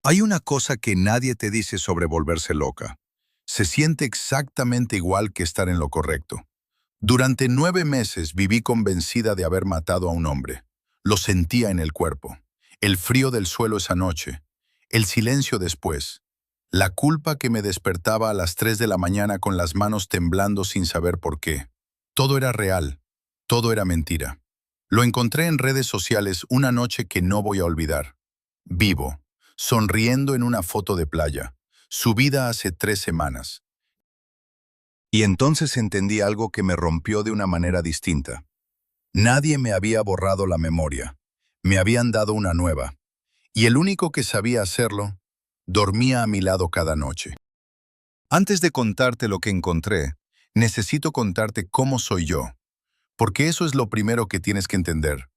Hay una cosa que nadie te dice sobre volverse loca. Se siente exactamente igual que estar en lo correcto. Durante 9 meses viví convencida de haber matado a un hombre. Lo sentía en el cuerpo. El frío del suelo esa noche. El silencio después. La culpa que me despertaba a las 3 de la mañana con las manos temblando sin saber por qué. Todo era real. Todo era mentira. Lo encontré en redes sociales una noche que no voy a olvidar. Vivo, sonriendo en una foto de playa, subida hace 3 semanas. Y entonces entendí algo que me rompió de una manera distinta. Nadie me había borrado la memoria. Me habían dado una nueva. Y el único que sabía hacerlo, dormía a mi lado cada noche. Antes de contarte lo que encontré, necesito contarte cómo soy yo. Porque eso es lo primero que tienes que entender.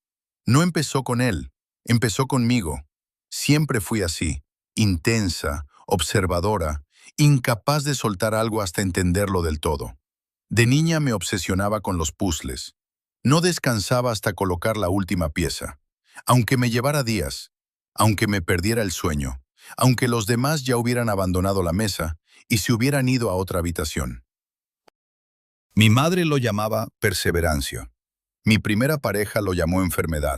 No empezó con él, empezó conmigo. Siempre fui así, intensa, observadora, incapaz de soltar algo hasta entenderlo del todo. De niña me obsesionaba con los puzzles. No descansaba hasta colocar la última pieza. Aunque me llevara días, aunque me perdiera el sueño, aunque los demás ya hubieran abandonado la mesa y se hubieran ido a otra habitación. Mi madre lo llamaba perseverancia. Mi primera pareja lo llamó enfermedad.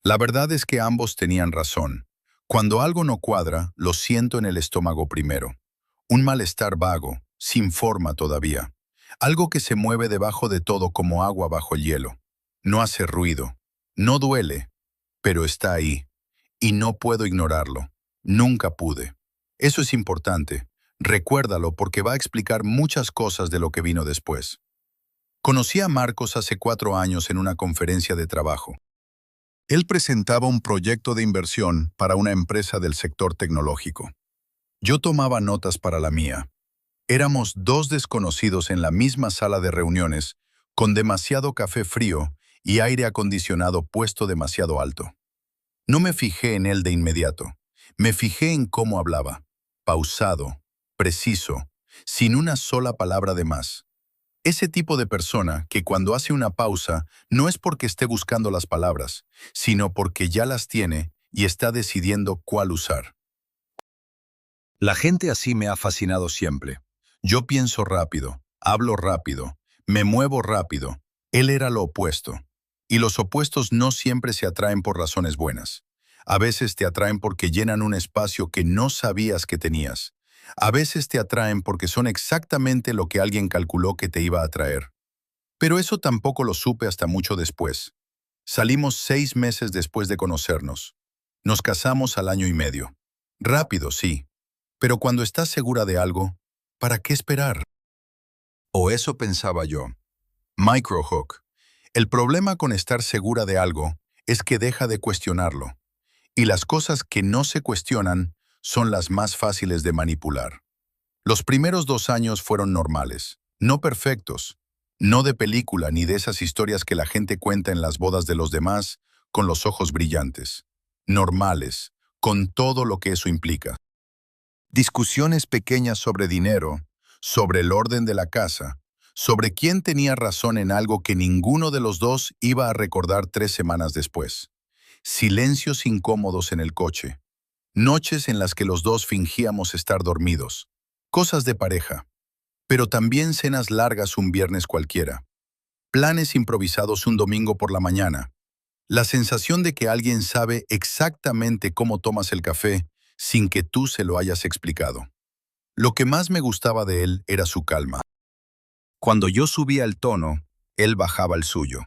La verdad es que ambos tenían razón. Cuando algo no cuadra, lo siento en el estómago primero. Un malestar vago, sin forma todavía. Algo que se mueve debajo de todo como agua bajo el hielo. No hace ruido. No duele, pero está ahí. Y no puedo ignorarlo. Nunca pude. Eso es importante. Recuérdalo porque va a explicar muchas cosas de lo que vino después. Conocí a Marcos hace 4 años en una conferencia de trabajo. Él presentaba un proyecto de inversión para una empresa del sector tecnológico. Yo tomaba notas para la mía. Éramos dos desconocidos en la misma sala de reuniones, con demasiado café frío y aire acondicionado puesto demasiado alto. No me fijé en él de inmediato. Me fijé en cómo hablaba. Pausado, preciso, sin una sola palabra de más. Ese tipo de persona que cuando hace una pausa no es porque esté buscando las palabras, sino porque ya las tiene y está decidiendo cuál usar. La gente así me ha fascinado siempre. Yo pienso rápido, hablo rápido, me muevo rápido. Él era lo opuesto. Y los opuestos no siempre se atraen por razones buenas. A veces te atraen porque llenan un espacio que no sabías que tenías. A veces te atraen porque son exactamente lo que alguien calculó que te iba a atraer. Pero eso tampoco lo supe hasta mucho después. Salimos 6 meses después de conocernos. Nos casamos al año y medio. Rápido, sí. Pero cuando estás segura de algo, ¿para qué esperar? O eso pensaba yo. Microhook. El problema con estar segura de algo es que deja de cuestionarlo. Y las cosas que no se cuestionan son las más fáciles de manipular. Los primeros 2 años fueron normales, no perfectos, no de película ni de esas historias que la gente cuenta en las bodas de los demás con los ojos brillantes. Normales, con todo lo que eso implica. Discusiones pequeñas sobre dinero, sobre el orden de la casa, sobre quién tenía razón en algo que ninguno de los dos iba a recordar 3 semanas después. Silencios incómodos en el coche. Noches en las que los dos fingíamos estar dormidos. Cosas de pareja. Pero también cenas largas un viernes cualquiera. Planes improvisados un domingo por la mañana. La sensación de que alguien sabe exactamente cómo tomas el café sin que tú se lo hayas explicado. Lo que más me gustaba de él era su calma. Cuando yo subía el tono, él bajaba el suyo.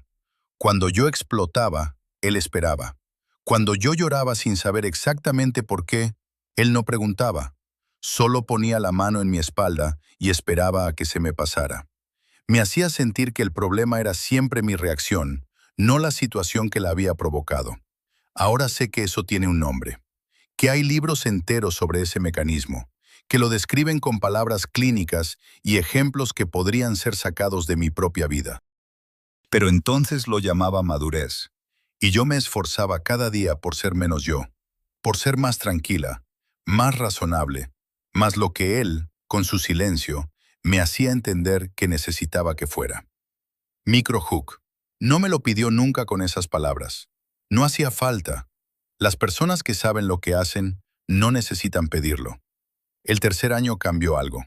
Cuando yo explotaba, él esperaba. Cuando yo lloraba sin saber exactamente por qué, él no preguntaba. Solo ponía la mano en mi espalda y esperaba a que se me pasara. Me hacía sentir que el problema era siempre mi reacción, no la situación que la había provocado. Ahora sé que eso tiene un nombre, que hay libros enteros sobre ese mecanismo, que lo describen con palabras clínicas y ejemplos que podrían ser sacados de mi propia vida. Pero entonces lo llamaba madurez, y yo me esforzaba cada día por ser menos yo, por ser más tranquila, más razonable, más lo que él, con su silencio, me hacía entender que necesitaba que fuera. Microhook. No me lo pidió nunca con esas palabras. No hacía falta. Las personas que saben lo que hacen no necesitan pedirlo. El tercer año cambió algo.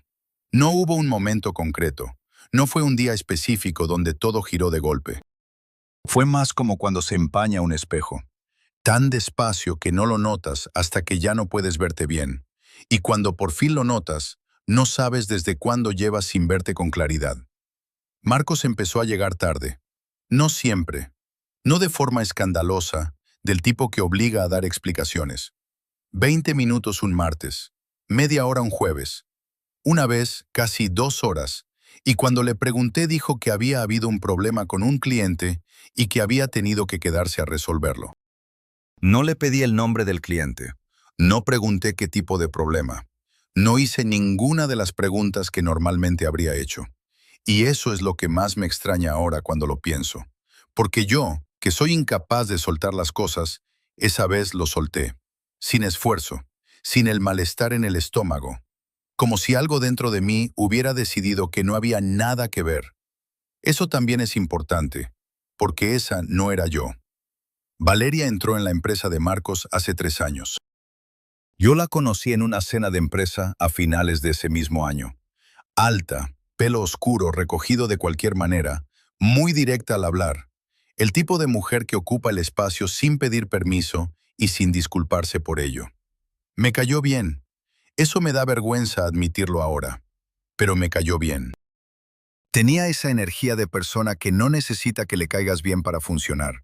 No hubo un momento concreto. No fue un día específico donde todo giró de golpe. Fue más como cuando se empaña un espejo. Tan despacio que no lo notas hasta que ya no puedes verte bien. Y cuando por fin lo notas, no sabes desde cuándo llevas sin verte con claridad. Marcos empezó a llegar tarde. No siempre. No de forma escandalosa, del tipo que obliga a dar explicaciones. 20 minutos un martes, media hora un jueves. Una vez, casi 2 horas, y cuando le pregunté dijo que había habido un problema con un cliente y que había tenido que quedarse a resolverlo. No le pedí el nombre del cliente. No pregunté qué tipo de problema. No hice ninguna de las preguntas que normalmente habría hecho. Y eso es lo que más me extraña ahora cuando lo pienso. Porque yo, que soy incapaz de soltar las cosas, esa vez lo solté. Sin esfuerzo, sin el malestar en el estómago. Como si algo dentro de mí hubiera decidido que no había nada que ver. Eso también es importante, porque esa no era yo. Valeria entró en la empresa de Marcos hace 3 años. Yo la conocí en una cena de empresa a finales de ese mismo año. Alta, pelo oscuro recogido de cualquier manera, muy directa al hablar. El tipo de mujer que ocupa el espacio sin pedir permiso y sin disculparse por ello. Me cayó bien. Eso me da vergüenza admitirlo ahora, pero me cayó bien. Tenía esa energía de persona que no necesita que le caigas bien para funcionar,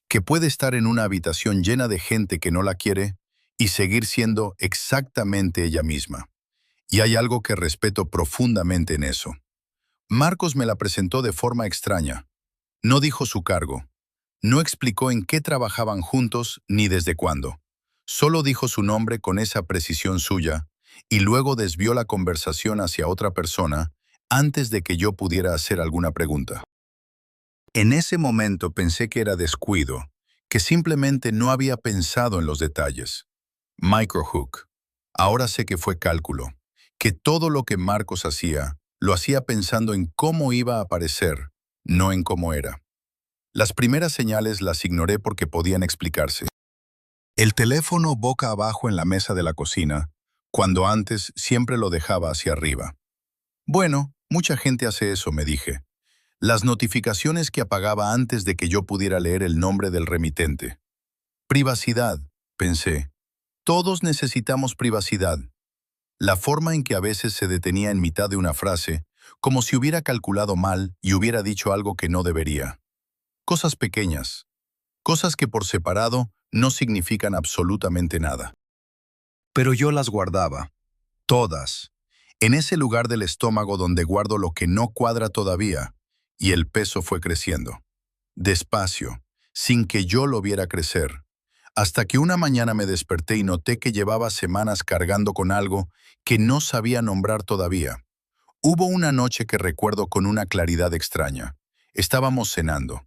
que puede estar en una habitación llena de gente que no la quiere y seguir siendo exactamente ella misma. Y hay algo que respeto profundamente en eso. Marcos me la presentó de forma extraña. No dijo su cargo. No explicó en qué trabajaban juntos ni desde cuándo. Solo dijo su nombre con esa precisión suya y luego desvió la conversación hacia otra persona antes de que yo pudiera hacer alguna pregunta. En ese momento pensé que era descuido, que simplemente no había pensado en los detalles. Microhook. Ahora sé que fue cálculo, que todo lo que Marcos hacía, lo hacía pensando en cómo iba a aparecer, no en cómo era. Las primeras señales las ignoré porque podían explicarse. El teléfono boca abajo en la mesa de la cocina, cuando antes siempre lo dejaba hacia arriba. Bueno, mucha gente hace eso, me dije. Las notificaciones que apagaba antes de que yo pudiera leer el nombre del remitente. Privacidad, pensé. Todos necesitamos privacidad. La forma en que a veces se detenía en mitad de una frase, como si hubiera calculado mal y hubiera dicho algo que no debería. Cosas pequeñas. Cosas que por separado no significan absolutamente nada. Pero yo las guardaba. Todas. En ese lugar del estómago donde guardo lo que no cuadra todavía. Y el peso fue creciendo. Despacio, sin que yo lo viera crecer. Hasta que una mañana me desperté y noté que llevaba semanas cargando con algo que no sabía nombrar todavía. Hubo una noche que recuerdo con una claridad extraña. Estábamos cenando.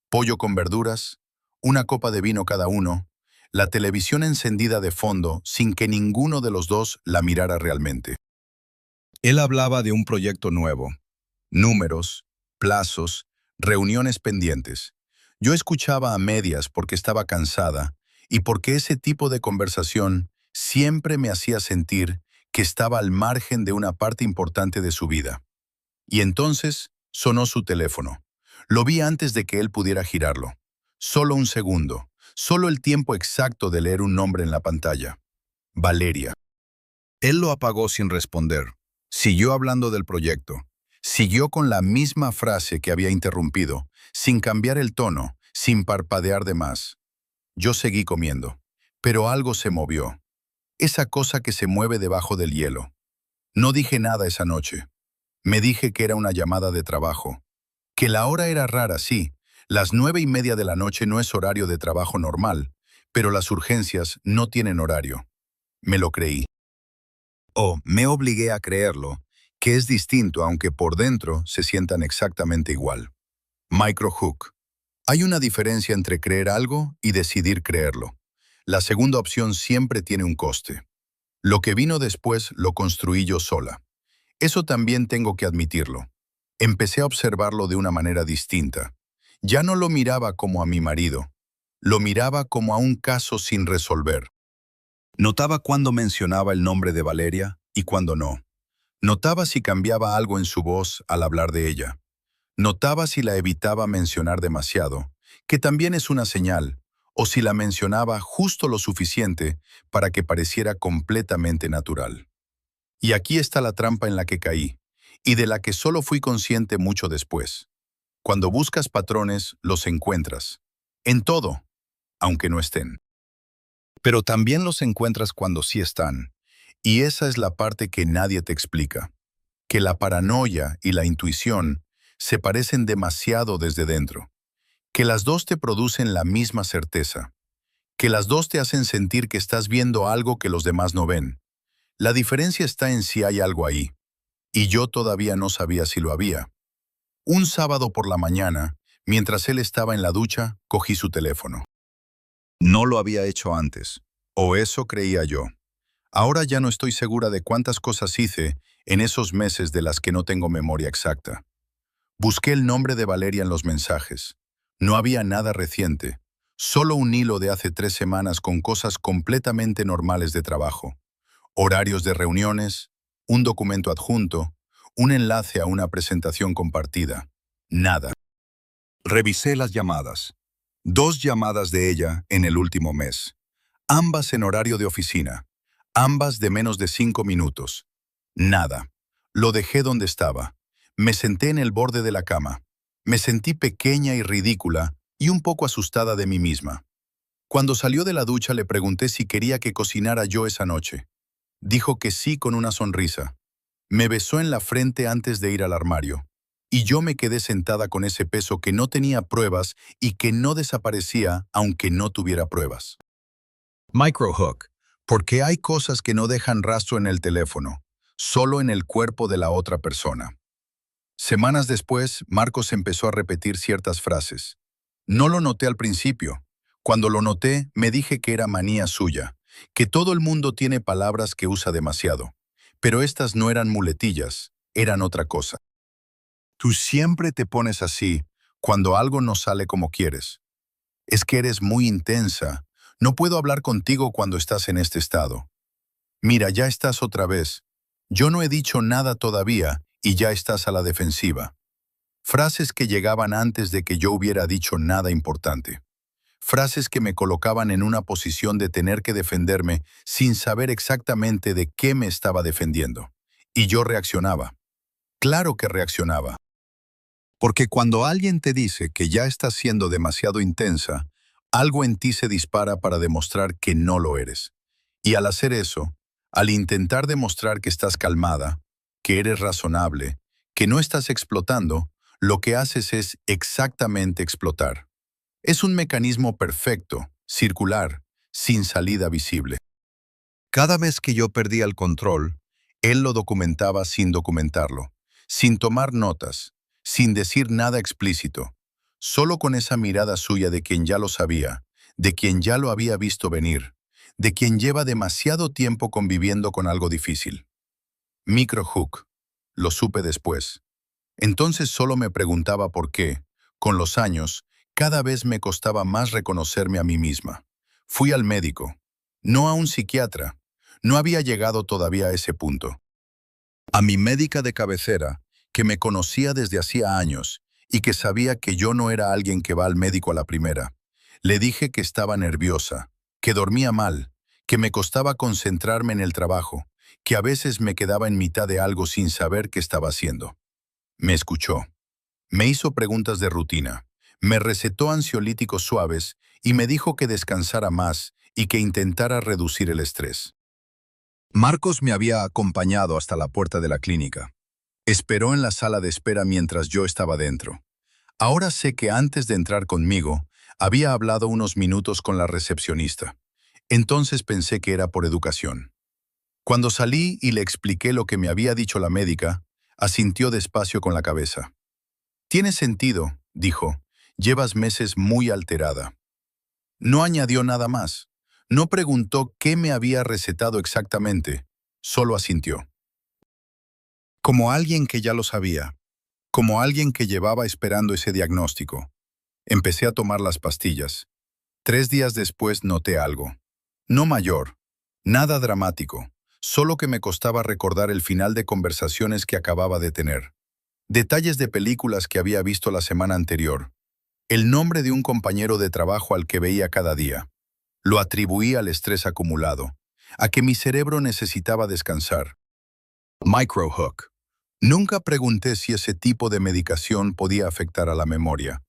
Pollo con verduras, una copa de vino cada uno, la televisión encendida de fondo sin que ninguno de los dos la mirara realmente. Él hablaba de un proyecto nuevo. Números, plazos, reuniones pendientes. Yo escuchaba a medias porque estaba cansada y porque ese tipo de conversación siempre me hacía sentir que estaba al margen de una parte importante de su vida. Y entonces sonó su teléfono. Lo vi antes de que él pudiera girarlo. Solo un segundo, solo el tiempo exacto de leer un nombre en la pantalla. Valeria. Él lo apagó sin responder. Siguió hablando del proyecto. Siguió con la misma frase que había interrumpido, sin cambiar el tono, sin parpadear de más. Yo seguí comiendo, pero algo se movió. Esa cosa que se mueve debajo del hielo. No dije nada esa noche. Me dije que era una llamada de trabajo. Que la hora era rara, sí. Las 9:30 de la noche no es horario de trabajo normal, pero las urgencias no tienen horario. Me lo creí. O me obligué a creerlo, que es distinto aunque por dentro se sientan exactamente igual. Microhook. Hay una diferencia entre creer algo y decidir creerlo. La segunda opción siempre tiene un coste. Lo que vino después lo construí yo sola. Eso también tengo que admitirlo. Empecé a observarlo de una manera distinta. Ya no lo miraba como a mi marido. Lo miraba como a un caso sin resolver. Notaba cuándo mencionaba el nombre de Valeria y cuándo no. Notaba si cambiaba algo en su voz al hablar de ella. Notaba si la evitaba mencionar demasiado, que también es una señal, o si la mencionaba justo lo suficiente para que pareciera completamente natural. Y aquí está la trampa en la que caí, y de la que solo fui consciente mucho después. Cuando buscas patrones, los encuentras. En todo, aunque no estén. Pero también los encuentras cuando sí están. Y esa es la parte que nadie te explica. Que la paranoia y la intuición se parecen demasiado desde dentro. Que las dos te producen la misma certeza. Que las dos te hacen sentir que estás viendo algo que los demás no ven. La diferencia está en si hay algo ahí. Y yo todavía no sabía si lo había. Un sábado por la mañana, mientras él estaba en la ducha, cogí su teléfono. No lo había hecho antes, o eso creía yo. Ahora ya no estoy segura de cuántas cosas hice en esos meses de las que no tengo memoria exacta. Busqué el nombre de Valeria en los mensajes. No había nada reciente, solo un hilo de hace 3 semanas con cosas completamente normales de trabajo. Horarios de reuniones, un documento adjunto, un enlace a una presentación compartida. Nada. Revisé las llamadas. 2 llamadas de ella en el último mes. Ambas en horario de oficina. Ambas de menos de 5 minutos. Nada. Lo dejé donde estaba. Me senté en el borde de la cama. Me sentí pequeña y ridícula y un poco asustada de mí misma. Cuando salió de la ducha le pregunté si quería que cocinara yo esa noche. Dijo que sí con una sonrisa. Me besó en la frente antes de ir al armario. Y yo me quedé sentada con ese peso que no tenía pruebas y que no desaparecía aunque no tuviera pruebas. Microhook. Porque hay cosas que no dejan rastro en el teléfono, solo en el cuerpo de la otra persona. Semanas después, Marcos empezó a repetir ciertas frases. No lo noté al principio. Cuando lo noté, me dije que era manía suya, que todo el mundo tiene palabras que usa demasiado. Pero estas no eran muletillas, eran otra cosa. Tú siempre te pones así, cuando algo no sale como quieres. Es que eres muy intensa. No puedo hablar contigo cuando estás en este estado. Mira, ya estás otra vez. Yo no he dicho nada todavía y ya estás a la defensiva. Frases que llegaban antes de que yo hubiera dicho nada importante. Frases que me colocaban en una posición de tener que defenderme sin saber exactamente de qué me estaba defendiendo. Y yo reaccionaba. Claro que reaccionaba. Porque cuando alguien te dice que ya estás siendo demasiado intensa, algo en ti se dispara para demostrar que no lo eres. Y al hacer eso, al intentar demostrar que estás calmada, que eres razonable, que no estás explotando, lo que haces es exactamente explotar. Es un mecanismo perfecto, circular, sin salida visible. Cada vez que yo perdía el control, él lo documentaba sin documentarlo, sin tomar notas, sin decir nada explícito, solo con esa mirada suya de quien ya lo sabía, de quien ya lo había visto venir, de quien lleva demasiado tiempo conviviendo con algo difícil. Microhook. Lo supe después. Entonces solo me preguntaba por qué, con los años, cada vez me costaba más reconocerme a mí misma. Fui al médico, no a un psiquiatra. No había llegado todavía a ese punto. A mi médica de cabecera, que me conocía desde hacía años y que sabía que yo no era alguien que va al médico a la primera. Le dije que estaba nerviosa, que dormía mal, que me costaba concentrarme en el trabajo, que a veces me quedaba en mitad de algo sin saber qué estaba haciendo. Me escuchó. Me hizo preguntas de rutina. Me recetó ansiolíticos suaves y me dijo que descansara más y que intentara reducir el estrés. Marcos me había acompañado hasta la puerta de la clínica. Esperó en la sala de espera mientras yo estaba dentro. Ahora sé que antes de entrar conmigo, había hablado unos minutos con la recepcionista. Entonces pensé que era por educación. Cuando salí y le expliqué lo que me había dicho la médica, asintió despacio con la cabeza. «Tiene sentido», dijo. «Llevas meses muy alterada». No añadió nada más. No preguntó qué me había recetado exactamente, solo asintió. Como alguien que ya lo sabía, como alguien que llevaba esperando ese diagnóstico. Empecé a tomar las pastillas. 3 días después noté algo. No mayor, Nada dramático, solo que me costaba recordar el final de conversaciones que acababa de tener. Detalles de películas que había visto la semana anterior. El nombre de un compañero de trabajo al que veía cada día. Lo atribuí al estrés acumulado, a que mi cerebro necesitaba descansar. Microhook. Nunca pregunté si ese tipo de medicación podía afectar a la memoria.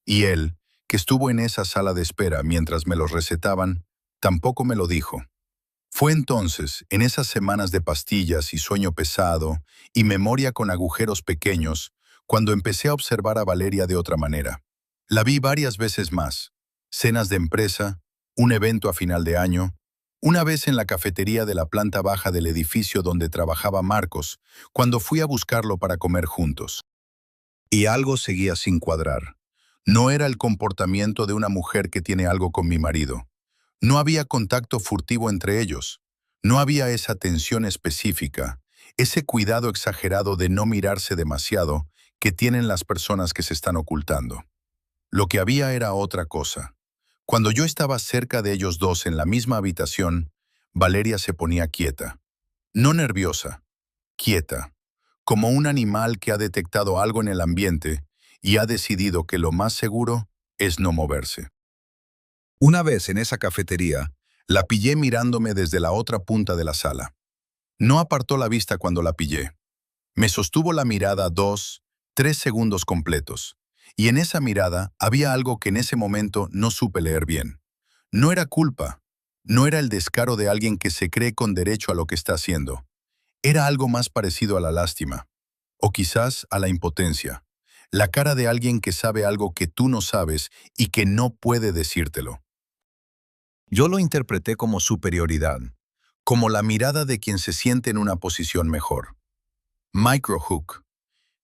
Y él, que estuvo en esa sala de espera mientras me los recetaban, tampoco me lo dijo. Fue entonces, en esas semanas de pastillas y sueño pesado y memoria con agujeros pequeños, cuando empecé a observar a Valeria de otra manera. La vi varias veces más. Cenas de empresa, un evento a final de año, una vez en la cafetería de la planta baja del edificio donde trabajaba Marcos, cuando fui a buscarlo para comer juntos. Y algo seguía sin cuadrar. No era el comportamiento de una mujer que tiene algo con mi marido. No había contacto furtivo entre ellos. No había esa tensión específica, ese cuidado exagerado de no mirarse demasiado que tienen las personas que se están ocultando. Lo que había era otra cosa. Cuando yo estaba cerca de ellos dos en la misma habitación, Valeria se ponía quieta. No nerviosa, quieta, como un animal que ha detectado algo en el ambiente y ha decidido que lo más seguro es no moverse. Una vez en esa cafetería, la pillé mirándome desde la otra punta de la sala. No apartó la vista cuando la pillé. Me sostuvo la mirada 2, 3 segundos completos. Y en esa mirada había algo que en ese momento no supe leer bien. No era culpa. No era el descaro de alguien que se cree con derecho a lo que está haciendo. Era algo más parecido a la lástima. O quizás a la impotencia. La cara de alguien que sabe algo que tú no sabes y que no puede decírtelo. Yo lo interpreté como superioridad, como la mirada de quien se siente en una posición mejor. Microhook.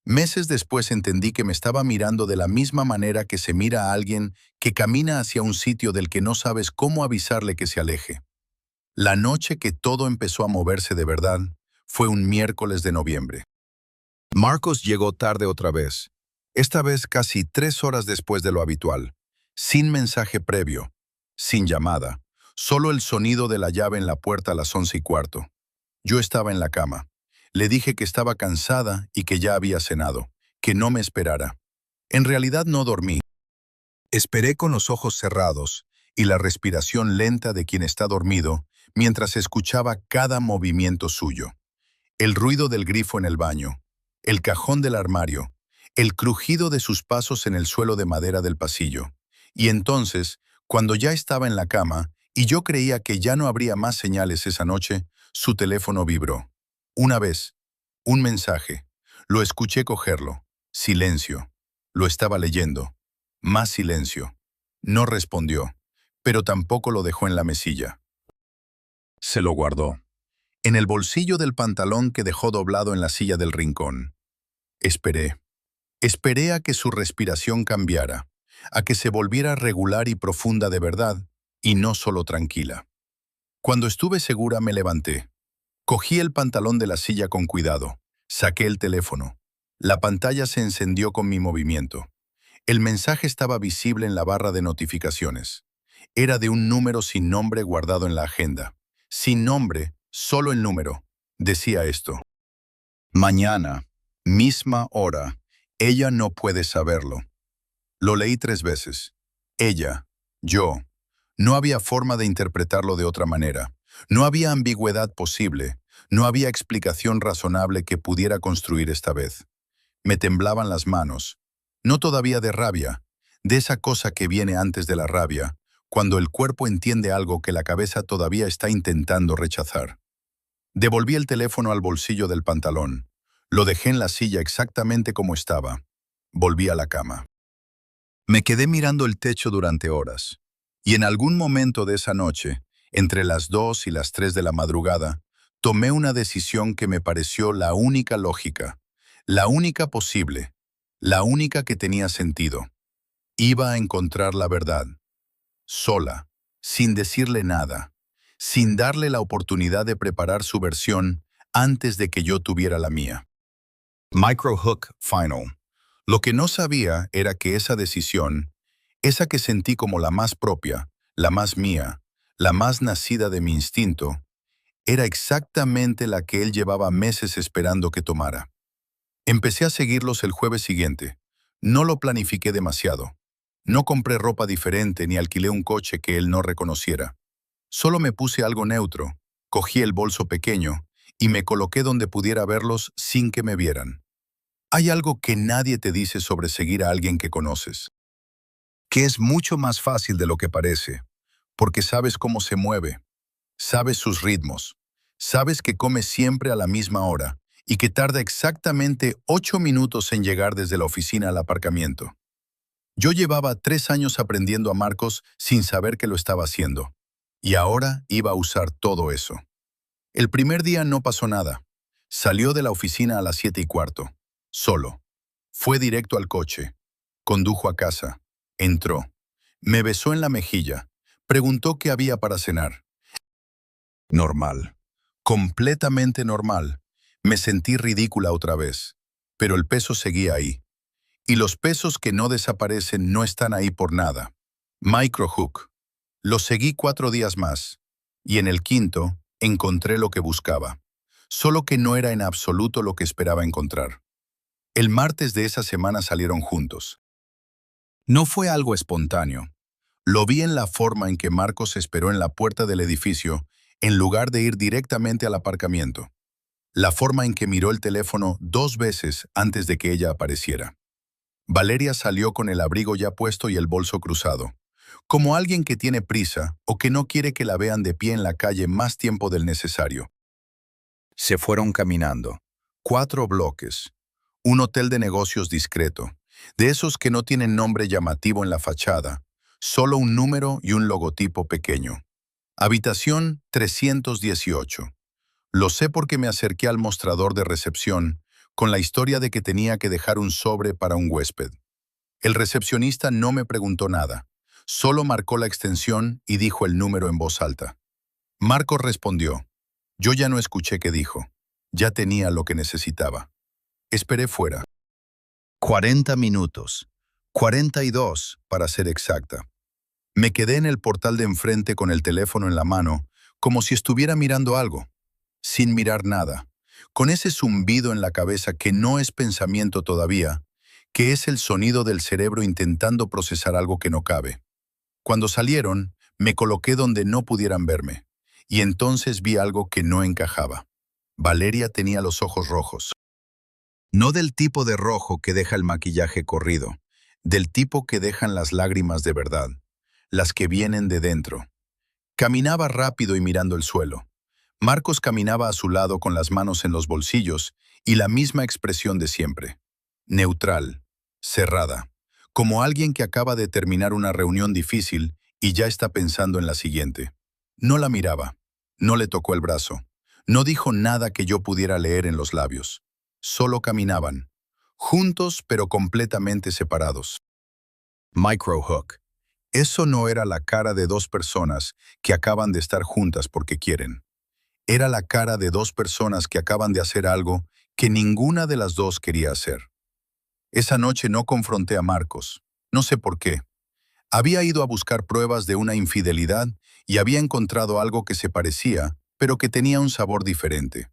Meses después entendí que me estaba mirando de la misma manera que se mira a alguien que camina hacia un sitio del que no sabes cómo avisarle que se aleje. La noche que todo empezó a moverse de verdad fue un miércoles de noviembre. Marcos llegó tarde otra vez, esta vez casi 3 horas después de lo habitual, sin mensaje previo, sin llamada, solo el sonido de la llave en la puerta a las 11:15. Yo estaba en la cama. Le dije que estaba cansada y que ya había cenado, que no me esperara. En realidad no dormí. Esperé con los ojos cerrados y la respiración lenta de quien está dormido mientras escuchaba cada movimiento suyo. El ruido del grifo en el baño, el cajón del armario, el crujido de sus pasos en el suelo de madera del pasillo. Y entonces, cuando ya estaba en la cama y yo creía que ya no habría más señales esa noche, su teléfono vibró. Una vez, un mensaje. Lo escuché cogerlo. Silencio. Lo estaba leyendo. Más silencio. No respondió, pero tampoco lo dejó en la mesilla. Se lo guardó. En el bolsillo del pantalón que dejó doblado en la silla del rincón. Esperé. Esperé a que su respiración cambiara, a que se volviera regular y profunda de verdad, y no solo tranquila. Cuando estuve segura me levanté. Cogí el pantalón de la silla con cuidado. Saqué el teléfono. La pantalla se encendió con mi movimiento. El mensaje estaba visible en la barra de notificaciones. Era de un número sin nombre guardado en la agenda. Sin nombre, solo el número. Decía esto. Mañana, misma hora. Ella no puede saberlo. Lo leí 3 veces. Ella, yo. No había forma de interpretarlo de otra manera. No había ambigüedad posible. No había explicación razonable que pudiera construir esta vez. Me temblaban las manos. No todavía de rabia, de esa cosa que viene antes de la rabia, cuando el cuerpo entiende algo que la cabeza todavía está intentando rechazar. Devolví el teléfono al bolsillo del pantalón. Lo dejé en la silla exactamente como estaba. Volví a la cama. Me quedé mirando el techo durante horas. Y en algún momento de esa noche, entre las 2 y las 3 de la madrugada, tomé una decisión que me pareció la única lógica, la única posible, la única que tenía sentido. Iba a encontrar la verdad. Sola, sin decirle nada, sin darle la oportunidad de preparar su versión antes de que yo tuviera la mía. Microhook Final. Lo que no sabía era que esa decisión, esa que sentí como la más propia, la más mía, la más nacida de mi instinto, Era exactamente la que él llevaba meses esperando que tomara. Empecé a seguirlos el jueves siguiente. No lo planifiqué demasiado. No compré ropa diferente ni alquilé un coche que él no reconociera. Solo me puse algo neutro, cogí el bolso pequeño y me coloqué donde pudiera verlos sin que me vieran. Hay algo que nadie te dice sobre seguir a alguien que conoces, que es mucho más fácil de lo que parece, porque sabes cómo se mueve, sabes sus ritmos, sabes que come siempre a la misma hora y que tarda exactamente 8 minutos en llegar desde la oficina al aparcamiento. Yo llevaba 3 años aprendiendo a Marcos sin saber que lo estaba haciendo, y ahora iba a usar todo eso. El primer día no pasó nada. Salió de la oficina a las 7:15, solo. Fue directo al coche. Condujo a casa. Entró. Me besó en la mejilla. Preguntó qué había para cenar. Normal. Completamente normal. Me sentí ridícula otra vez. Pero el peso seguía ahí. Y los pesos que no desaparecen no están ahí por nada. Microhook. Lo seguí 4 días más. Y en el quinto, encontré lo que buscaba. Solo que no era en absoluto lo que esperaba encontrar. El martes de esa semana salieron juntos. No fue algo espontáneo. Lo vi en la forma en que Marcos esperó en la puerta del edificio, en lugar de ir directamente al aparcamiento. La forma en que miró el teléfono 2 veces antes de que ella apareciera. Valeria salió con el abrigo ya puesto y el bolso cruzado, como alguien que tiene prisa o que no quiere que la vean de pie en la calle más tiempo del necesario. Se fueron caminando. 4 bloques. Un hotel de negocios discreto, de esos que no tienen nombre llamativo en la fachada, solo un número y un logotipo pequeño. Habitación 318. Lo sé porque me acerqué al mostrador de recepción con la historia de que tenía que dejar un sobre para un huésped. El recepcionista no me preguntó nada, solo marcó la extensión y dijo el número en voz alta. Marcos respondió. Yo ya no escuché qué dijo. Ya tenía lo que necesitaba. Esperé fuera. 40 minutos. 42, para ser exacta. Me quedé en el portal de enfrente con el teléfono en la mano, como si estuviera mirando algo, sin mirar nada, con ese zumbido en la cabeza que no es pensamiento todavía, que es el sonido del cerebro intentando procesar algo que no cabe. Cuando salieron, me coloqué donde no pudieran verme, y entonces vi algo que no encajaba. Valeria tenía los ojos rojos. No del tipo de rojo que deja el maquillaje corrido, del tipo que dejan las lágrimas de verdad, las que vienen de dentro. Caminaba rápido y mirando el suelo. Marcos caminaba a su lado con las manos en los bolsillos y la misma expresión de siempre. Neutral, cerrada, como alguien que acaba de terminar una reunión difícil y ya está pensando en la siguiente. No la miraba, no le tocó el brazo, no dijo nada que yo pudiera leer en los labios. Solo caminaban, juntos pero completamente separados. Microhook. Eso no era la cara de 2 personas que acaban de estar juntas porque quieren. Era la cara de 2 personas que acaban de hacer algo que ninguna de las dos quería hacer. Esa noche no confronté a Marcos. No sé por qué. Había ido a buscar pruebas de una infidelidad y había encontrado algo que se parecía, pero que tenía un sabor diferente.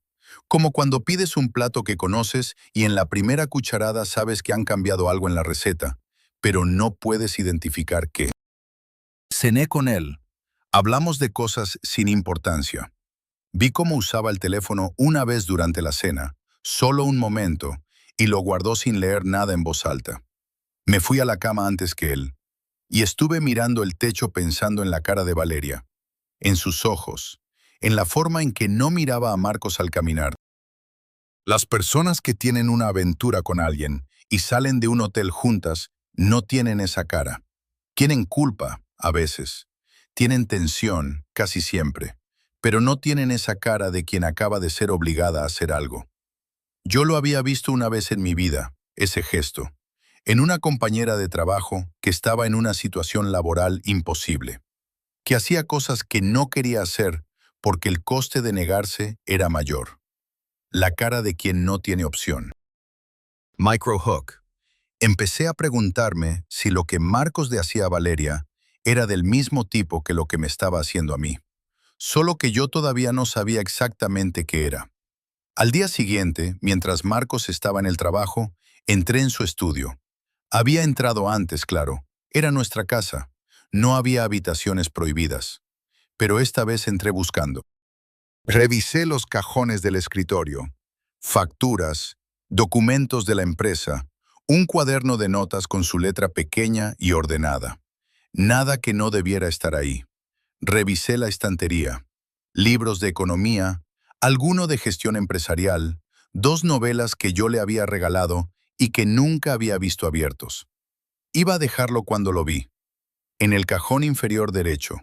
Como cuando pides un plato que conoces y en la primera cucharada sabes que han cambiado algo en la receta, pero no puedes identificar qué. Cené con él. Hablamos de cosas sin importancia. Vi cómo usaba el teléfono una vez durante la cena, solo un momento, y lo guardó sin leer nada en voz alta. Me fui a la cama antes que él, y estuve mirando el techo pensando en la cara de Valeria, en sus ojos, en la forma en que no miraba a Marcos al caminar. Las personas que tienen una aventura con alguien y salen de un hotel juntas no tienen esa cara. Tienen culpa, a veces. Tienen tensión, casi siempre. Pero no tienen esa cara de quien acaba de ser obligada a hacer algo. Yo lo había visto una vez en mi vida, ese gesto, en una compañera de trabajo que estaba en una situación laboral imposible, que hacía cosas que no quería hacer porque el coste de negarse era mayor. La cara de quien no tiene opción. Microhook. Empecé a preguntarme si lo que Marcos le hacía a Valeria era del mismo tipo que lo que me estaba haciendo a mí. solo que yo todavía no sabía exactamente qué era. Al día siguiente, mientras Marcos estaba en el trabajo, entré en su estudio. Había entrado antes, claro. Era nuestra casa. No había habitaciones prohibidas. Pero esta vez entré buscando. Revisé los cajones del escritorio, facturas, documentos de la empresa, un cuaderno de notas con su letra pequeña y ordenada. Nada que no debiera estar ahí. Revisé la estantería, libros de economía, alguno de gestión empresarial, dos novelas que yo le había regalado y que nunca había visto abiertos. Iba a dejarlo cuando lo vi. En el cajón inferior derecho,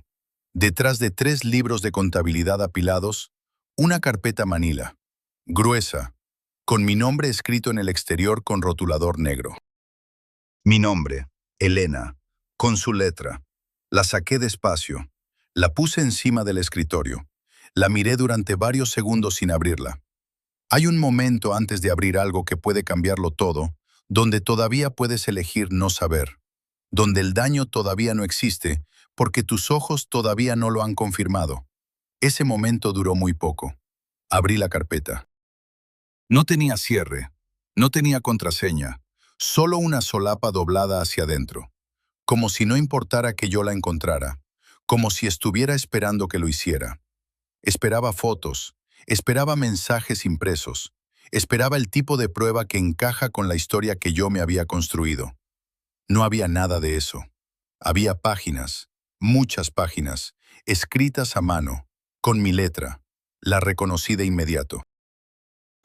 detrás de 3 libros de contabilidad apilados, una carpeta manila, gruesa, con mi nombre escrito en el exterior con rotulador negro. Mi nombre, Elena, con su letra. La saqué despacio. La puse encima del escritorio. La miré durante varios segundos sin abrirla. Hay un momento antes de abrir algo que puede cambiarlo todo, donde todavía puedes elegir no saber, donde el daño todavía no existe, porque tus ojos todavía no lo han confirmado. Ese momento duró muy poco. Abrí la carpeta. No tenía cierre, no tenía contraseña, solo una solapa doblada hacia adentro, como si no importara que yo la encontrara, como si estuviera esperando que lo hiciera. Esperaba fotos, esperaba mensajes impresos, esperaba el tipo de prueba que encaja con la historia que yo me había construido. No había nada de eso. Había páginas, muchas páginas, escritas a mano, con mi letra. La reconocí de inmediato.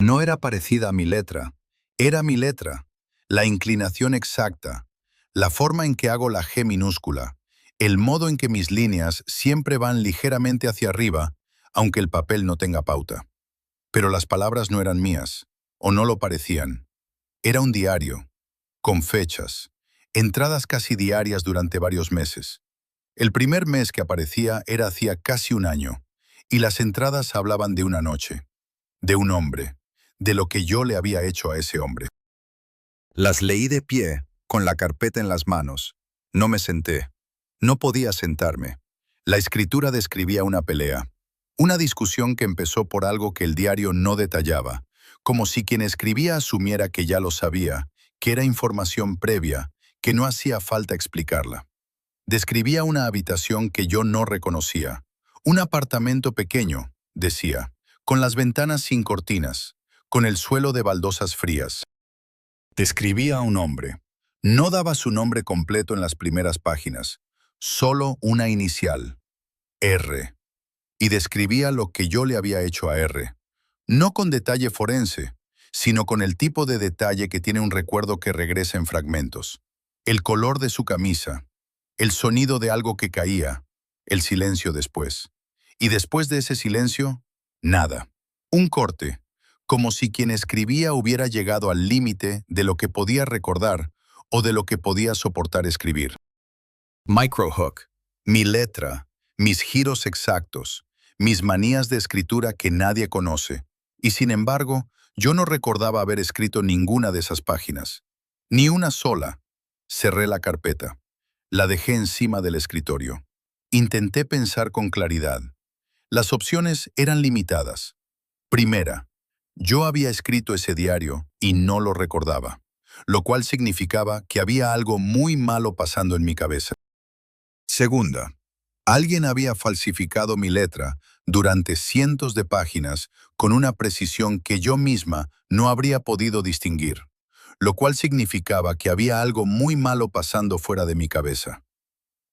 No era parecida a mi letra, era mi letra, la inclinación exacta, la forma en que hago la G minúscula, el modo en que mis líneas siempre van ligeramente hacia arriba, aunque el papel no tenga pauta. Pero las palabras no eran mías, o no lo parecían. Era un diario, con fechas, entradas casi diarias durante varios meses. El primer mes que aparecía era hacía casi un año, y las entradas hablaban de una noche, de un hombre, de lo que yo le había hecho a ese hombre. Las leí de pie, con la carpeta en las manos. No me senté. No podía sentarme. La escritura describía una pelea, una discusión que empezó por algo que el diario no detallaba, como si quien escribía asumiera que ya lo sabía, que era información previa, que no hacía falta explicarla. Describía una habitación que yo no reconocía. Un apartamento pequeño, decía, con las ventanas sin cortinas, con el suelo de baldosas frías. Describía a un hombre. No daba su nombre completo en las primeras páginas, solo una inicial, R. Y describía lo que yo le había hecho a R. No con detalle forense, sino con el tipo de detalle que tiene un recuerdo que regresa en fragmentos. El color de su camisa, el sonido de algo que caía, el silencio después. Y después de ese silencio, nada. Un corte, como si quien escribía hubiera llegado al límite de lo que podía recordar o de lo que podía soportar escribir. Microhook, mi letra, mis giros exactos, mis manías de escritura que nadie conoce. Y sin embargo, yo no recordaba haber escrito ninguna de esas páginas. Ni una sola. Cerré la carpeta. La dejé encima del escritorio. Intenté pensar con claridad. Las opciones eran limitadas. Primera, yo había escrito ese diario y no lo recordaba, lo cual significaba que había algo muy malo pasando en mi cabeza. Segunda, alguien había falsificado mi letra durante cientos de páginas con una precisión que yo misma no habría podido distinguir, lo cual significaba que había algo muy malo pasando fuera de mi cabeza.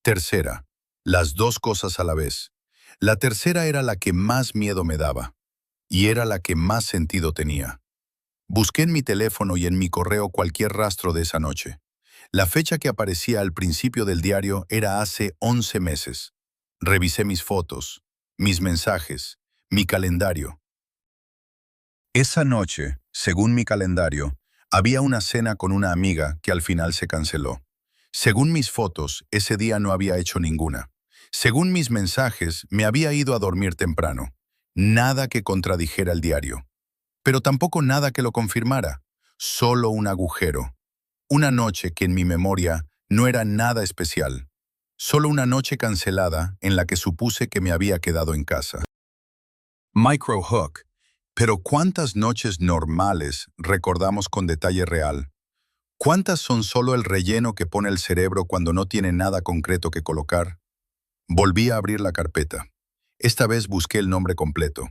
Tercera, las dos cosas a la vez. La tercera era la que más miedo me daba, y era la que más sentido tenía. Busqué en mi teléfono y en mi correo cualquier rastro de esa noche. La fecha que aparecía al principio del diario era hace 11 meses. Revisé mis fotos, mis mensajes, mi calendario. Esa noche, según mi calendario, había una cena con una amiga que al final se canceló. Según mis fotos, ese día no había hecho ninguna. Según mis mensajes, me había ido a dormir temprano. Nada que contradijera el diario. Pero tampoco nada que lo confirmara. Solo un agujero. Una noche que en mi memoria no era nada especial. Solo una noche cancelada en la que supuse que me había quedado en casa. Microhook. Pero ¿cuántas noches normales recordamos con detalle real? ¿Cuántas son solo el relleno que pone el cerebro cuando no tiene nada concreto que colocar? Volví a abrir la carpeta. Esta vez busqué el nombre completo.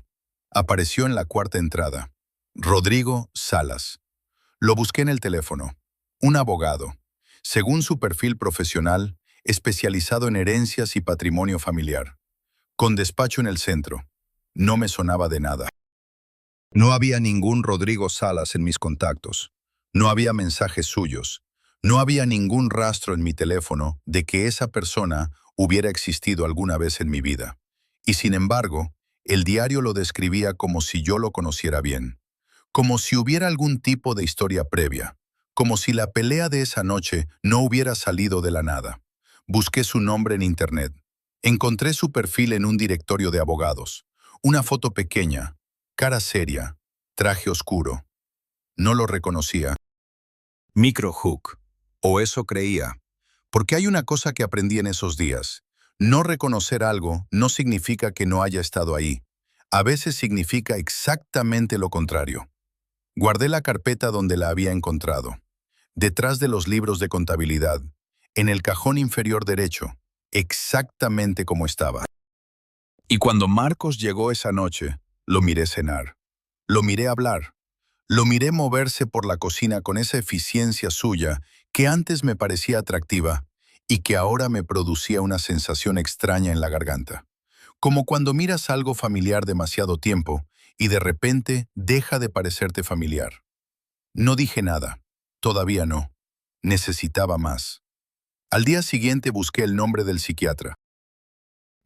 Apareció en la cuarta entrada. Rodrigo Salas. Lo busqué en el teléfono. Un abogado. Según su perfil profesional, especializado en herencias y patrimonio familiar. Con despacho en el centro. No me sonaba de nada. No había ningún Rodrigo Salas en mis contactos. No había mensajes suyos. No había ningún rastro en mi teléfono de que esa persona hubiera existido alguna vez en mi vida. Y sin embargo, el diario lo describía como si yo lo conociera bien. Como si hubiera algún tipo de historia previa. Como si la pelea de esa noche no hubiera salido de la nada. Busqué su nombre en internet. Encontré su perfil en un directorio de abogados. Una foto pequeña, cara seria, traje oscuro. No lo reconocía. Microhook. O eso creía. Porque hay una cosa que aprendí en esos días. No reconocer algo no significa que no haya estado ahí. A veces significa exactamente lo contrario. Guardé la carpeta donde la había encontrado. Detrás de los libros de contabilidad. En el cajón inferior derecho. Exactamente como estaba. Y cuando Marcos llegó esa noche, lo miré cenar. Lo miré hablar. Lo miré moverse por la cocina con esa eficiencia suya que antes me parecía atractiva y que ahora me producía una sensación extraña en la garganta. Como cuando miras algo familiar demasiado tiempo y de repente deja de parecerte familiar. No dije nada. Todavía no. Necesitaba más. Al día siguiente busqué el nombre del psiquiatra.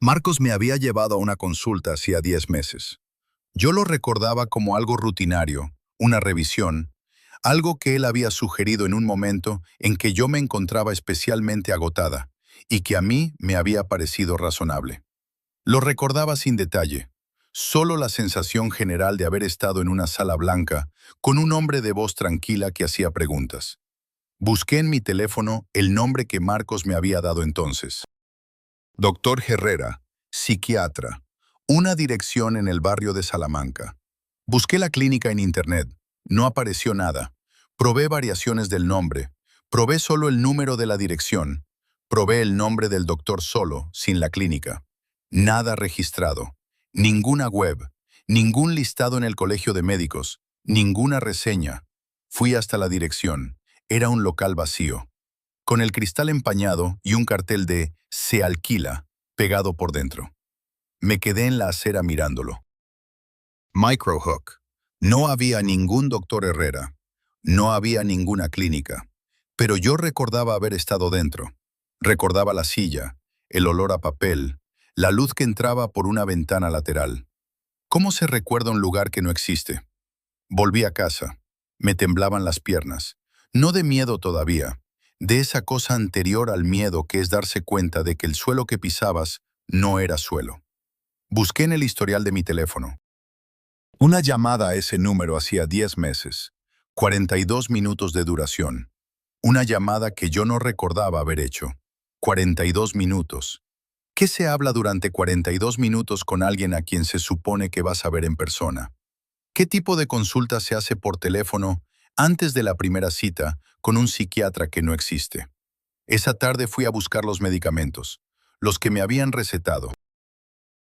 Marcos me había llevado a una consulta hacía 10 meses. Yo lo recordaba como algo rutinario, una revisión, algo que él había sugerido en un momento en que yo me encontraba especialmente agotada y que a mí me había parecido razonable. Lo recordaba sin detalle, solo la sensación general de haber estado en una sala blanca con un hombre de voz tranquila que hacía preguntas. Busqué en mi teléfono el nombre que Marcos me había dado entonces. Doctor Herrera, psiquiatra. Una dirección en el barrio de Salamanca. Busqué la clínica en internet. No apareció nada. Probé variaciones del nombre. Probé solo el número de la dirección. Probé el nombre del doctor solo, sin la clínica. Nada registrado. Ninguna web. Ningún listado en el colegio de médicos. Ninguna reseña. Fui hasta la dirección. Era un local vacío. Con el cristal empañado y un cartel de "Se alquila" pegado por dentro. Me quedé en la acera mirándolo. Microhook. No había ningún doctor Herrera. No había ninguna clínica. Pero yo recordaba haber estado dentro. Recordaba la silla, el olor a papel, la luz que entraba por una ventana lateral. ¿Cómo se recuerda un lugar que no existe? Volví a casa. Me temblaban las piernas. No de miedo todavía, de esa cosa anterior al miedo que es darse cuenta de que el suelo que pisabas no era suelo. Busqué en el historial de mi teléfono. Una llamada a ese número hacía 10 meses, 42 minutos de duración. Una llamada que yo no recordaba haber hecho. 42 minutos. ¿Qué se habla durante 42 minutos con alguien a quien se supone que vas a ver en persona? ¿Qué tipo de consulta se hace por teléfono antes de la primera cita con un psiquiatra que no existe? Esa tarde fui a buscar los medicamentos, los que me habían recetado.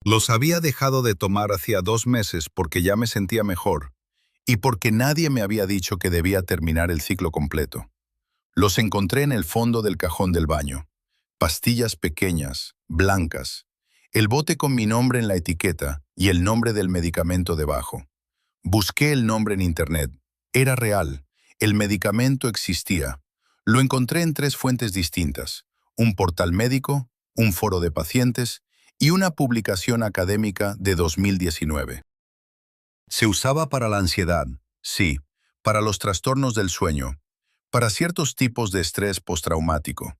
Los había dejado de tomar hacía 2 meses porque ya me sentía mejor y porque nadie me había dicho que debía terminar el ciclo completo. Los encontré en el fondo del cajón del baño. Pastillas pequeñas, blancas, el bote con mi nombre en la etiqueta y el nombre del medicamento debajo. Busqué el nombre en internet. Era real. El medicamento existía. Lo encontré en 3 fuentes distintas: un portal médico, un foro de pacientes y una publicación académica de 2019. Se usaba para la ansiedad, sí, para los trastornos del sueño, para ciertos tipos de estrés postraumático,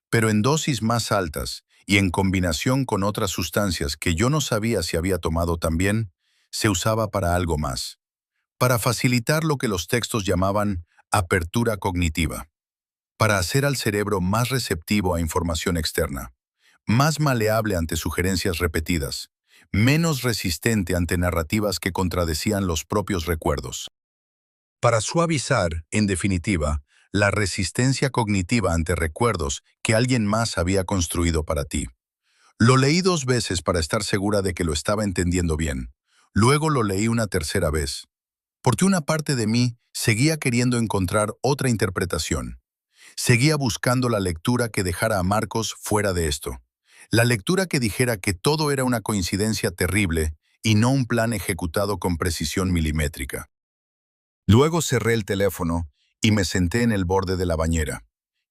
pero en dosis más altas y en combinación con otras sustancias que yo no sabía si había tomado también, se usaba para algo más, para facilitar lo que los textos llamaban apertura cognitiva, para hacer al cerebro más receptivo a información externa, más maleable ante sugerencias repetidas, menos resistente ante narrativas que contradecían los propios recuerdos. Para suavizar, en definitiva, la resistencia cognitiva ante recuerdos que alguien más había construido para ti. Lo leí 2 veces para estar segura de que lo estaba entendiendo bien. Luego lo leí una tercera vez, porque una parte de mí seguía queriendo encontrar otra interpretación. Seguía buscando la lectura que dejara a Marcos fuera de esto. La lectura que dijera que todo era una coincidencia terrible y no un plan ejecutado con precisión milimétrica. Luego cerré el teléfono y me senté en el borde de la bañera.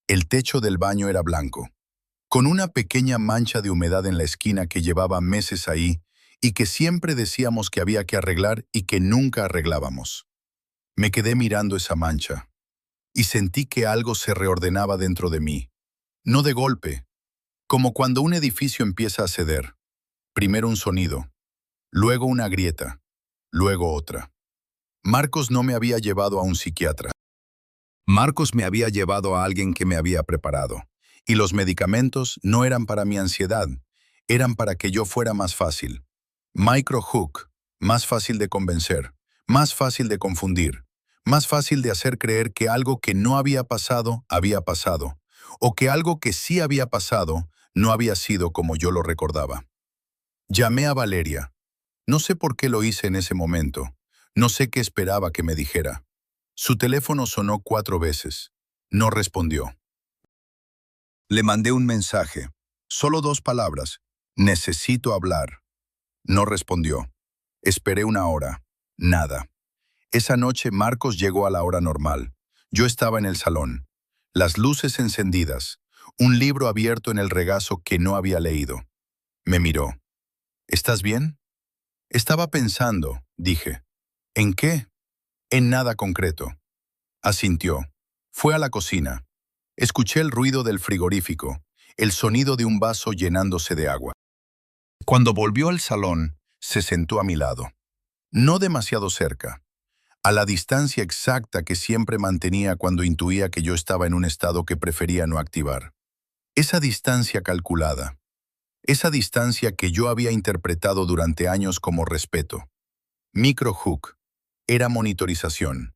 El techo del baño era blanco, con una pequeña mancha de humedad en la esquina que llevaba meses ahí y que siempre decíamos que había que arreglar y que nunca arreglábamos. Me quedé mirando esa mancha y sentí que algo se reordenaba dentro de mí. No de golpe, como cuando un edificio empieza a ceder. Primero un sonido, luego una grieta, luego otra. Marcos no me había llevado a un psiquiatra. Marcos me había llevado a alguien que me había preparado. Y los medicamentos no eran para mi ansiedad, eran para que yo fuera más fácil. Microhook, más fácil de convencer, más fácil de confundir, más fácil de hacer creer que algo que no había pasado, o que algo que sí había pasado, no había sido como yo lo recordaba. Llamé a Valeria. No sé por qué lo hice en ese momento. No sé qué esperaba que me dijera. Su teléfono sonó 4 veces. No respondió. Le mandé un mensaje. Solo 2 palabras. Necesito hablar. No respondió. Esperé 1 hora. Nada. Esa noche Marcos llegó a la hora normal. Yo estaba en el salón. Las luces encendidas. Un libro abierto en el regazo que no había leído. Me miró. ¿Estás bien? Estaba pensando, dije. ¿En qué? En nada concreto. Asintió. Fue a la cocina. Escuché el ruido del frigorífico, el sonido de un vaso llenándose de agua. Cuando volvió al salón, se sentó a mi lado. No demasiado cerca, a la distancia exacta que siempre mantenía cuando intuía que yo estaba en un estado que prefería no activar. Esa distancia calculada, esa distancia que yo había interpretado durante años como respeto. Microhook, era monitorización.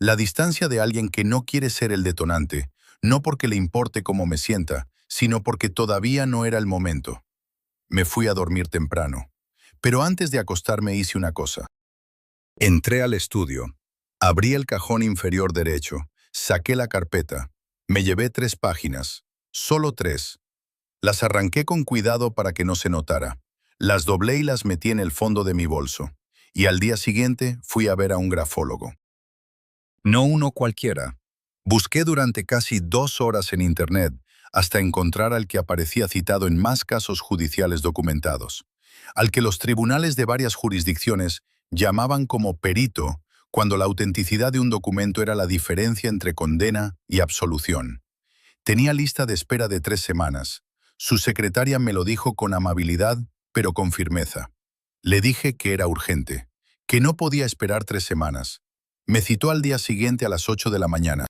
La distancia de alguien que no quiere ser el detonante, no porque le importe cómo me sienta, sino porque todavía no era el momento. Me fui a dormir temprano, pero antes de acostarme hice una cosa. Entré al estudio, abrí el cajón inferior derecho, saqué la carpeta, me llevé 3 páginas, solo 3. Las arranqué con cuidado para que no se notara. Las doblé y las metí en el fondo de mi bolso. Y al día siguiente fui a ver a un grafólogo. No uno cualquiera. Busqué durante casi 2 horas en Internet hasta encontrar al que aparecía citado en más casos judiciales documentados, al que los tribunales de varias jurisdicciones llamaban como perito cuando la autenticidad de un documento era la diferencia entre condena y absolución. Tenía lista de espera de 3 semanas. Su secretaria me lo dijo con amabilidad, pero con firmeza. Le dije que era urgente, que no podía esperar 3 semanas. Me citó al día siguiente a las 8 de la mañana.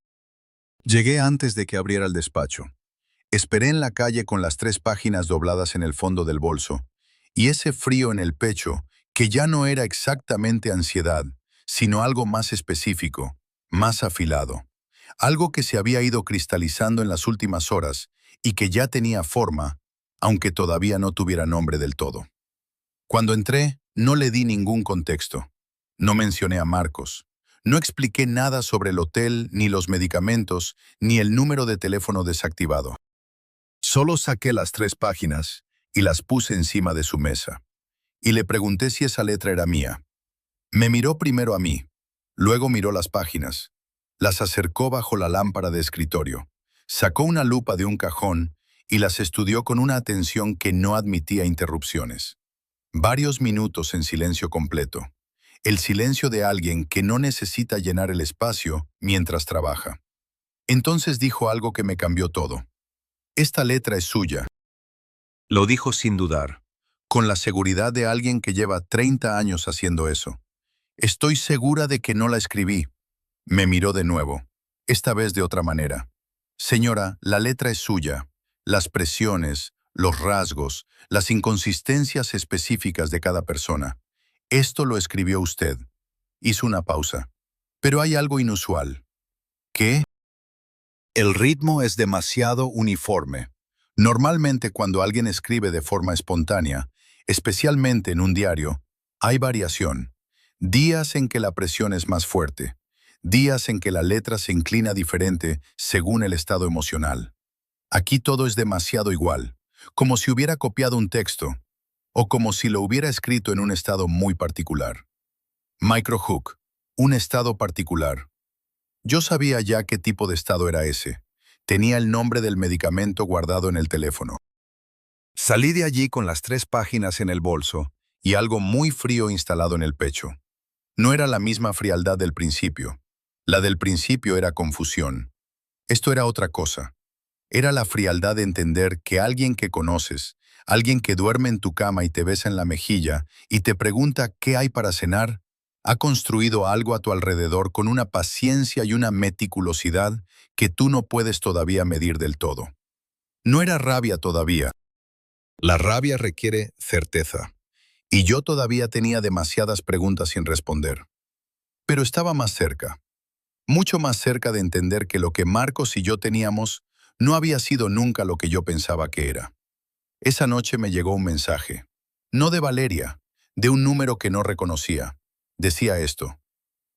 Llegué antes de que abriera el despacho. Esperé en la calle con las 3 páginas dobladas en el fondo del bolso, y ese frío en el pecho, que ya no era exactamente ansiedad, sino algo más específico, más afilado. Algo que se había ido cristalizando en las últimas horas y que ya tenía forma, aunque todavía no tuviera nombre del todo. Cuando entré, no le di ningún contexto. No mencioné a Marcos. No expliqué nada sobre el hotel, ni los medicamentos, ni el número de teléfono desactivado. Solo saqué las 3 páginas y las puse encima de su mesa. Y le pregunté si esa letra era mía. Me miró primero a mí, luego miró las páginas. Las acercó bajo la lámpara de escritorio. Sacó una lupa de un cajón y las estudió con una atención que no admitía interrupciones. Varios minutos en silencio completo. El silencio de alguien que no necesita llenar el espacio mientras trabaja. Entonces dijo algo que me cambió todo. Esta letra es suya. Lo dijo sin dudar, con la seguridad de alguien que lleva 30 años haciendo eso. Estoy segura de que no la escribí. Me miró de nuevo, esta vez de otra manera. Señora, la letra es suya. Las presiones, los rasgos, las inconsistencias específicas de cada persona. Esto lo escribió usted. Hizo una pausa. Pero hay algo inusual. ¿Qué? El ritmo es demasiado uniforme. Normalmente cuando alguien escribe de forma espontánea, especialmente en un diario, hay variación. Días en que la presión es más fuerte. Días en que la letra se inclina diferente según el estado emocional. Aquí todo es demasiado igual, como si hubiera copiado un texto, o como si lo hubiera escrito en un estado muy particular. Microhook, un estado particular. Yo sabía ya qué tipo de estado era ese. Tenía el nombre del medicamento guardado en el teléfono. Salí de allí con las 3 páginas en el bolso y algo muy frío instalado en el pecho. No era la misma frialdad del principio. La del principio era confusión. Esto era otra cosa. Era la frialdad de entender que alguien que conoces, alguien que duerme en tu cama y te besa en la mejilla y te pregunta qué hay para cenar, ha construido algo a tu alrededor con una paciencia y una meticulosidad que tú no puedes todavía medir del todo. No era rabia todavía. La rabia requiere certeza. Y yo todavía tenía demasiadas preguntas sin responder. Pero estaba más cerca. Mucho más cerca de entender que lo que Marcos y yo teníamos no había sido nunca lo que yo pensaba que era. Esa noche me llegó un mensaje. No de Valeria, de un número que no reconocía. Decía esto: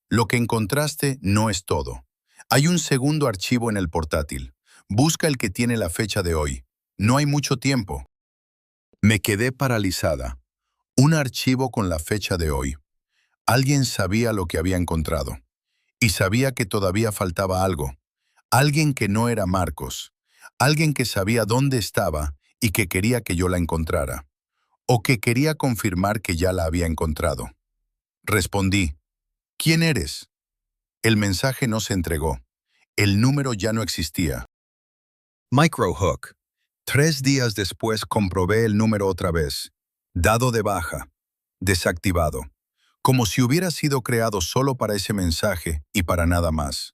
lo que encontraste no es todo. Hay un segundo archivo en el portátil. Busca el que tiene la fecha de hoy. No hay mucho tiempo. Me quedé paralizada. Un archivo con la fecha de hoy. Alguien sabía lo que había encontrado. Y sabía que todavía faltaba algo. Alguien que no era Marcos. Alguien que sabía dónde estaba y que quería que yo la encontrara. O que quería confirmar que ya la había encontrado. Respondí: ¿quién eres? El mensaje no se entregó. El número ya no existía. Microhook. 3 días después comprobé el número otra vez. Dado de baja. Desactivado. Como si hubiera sido creado solo para ese mensaje y para nada más.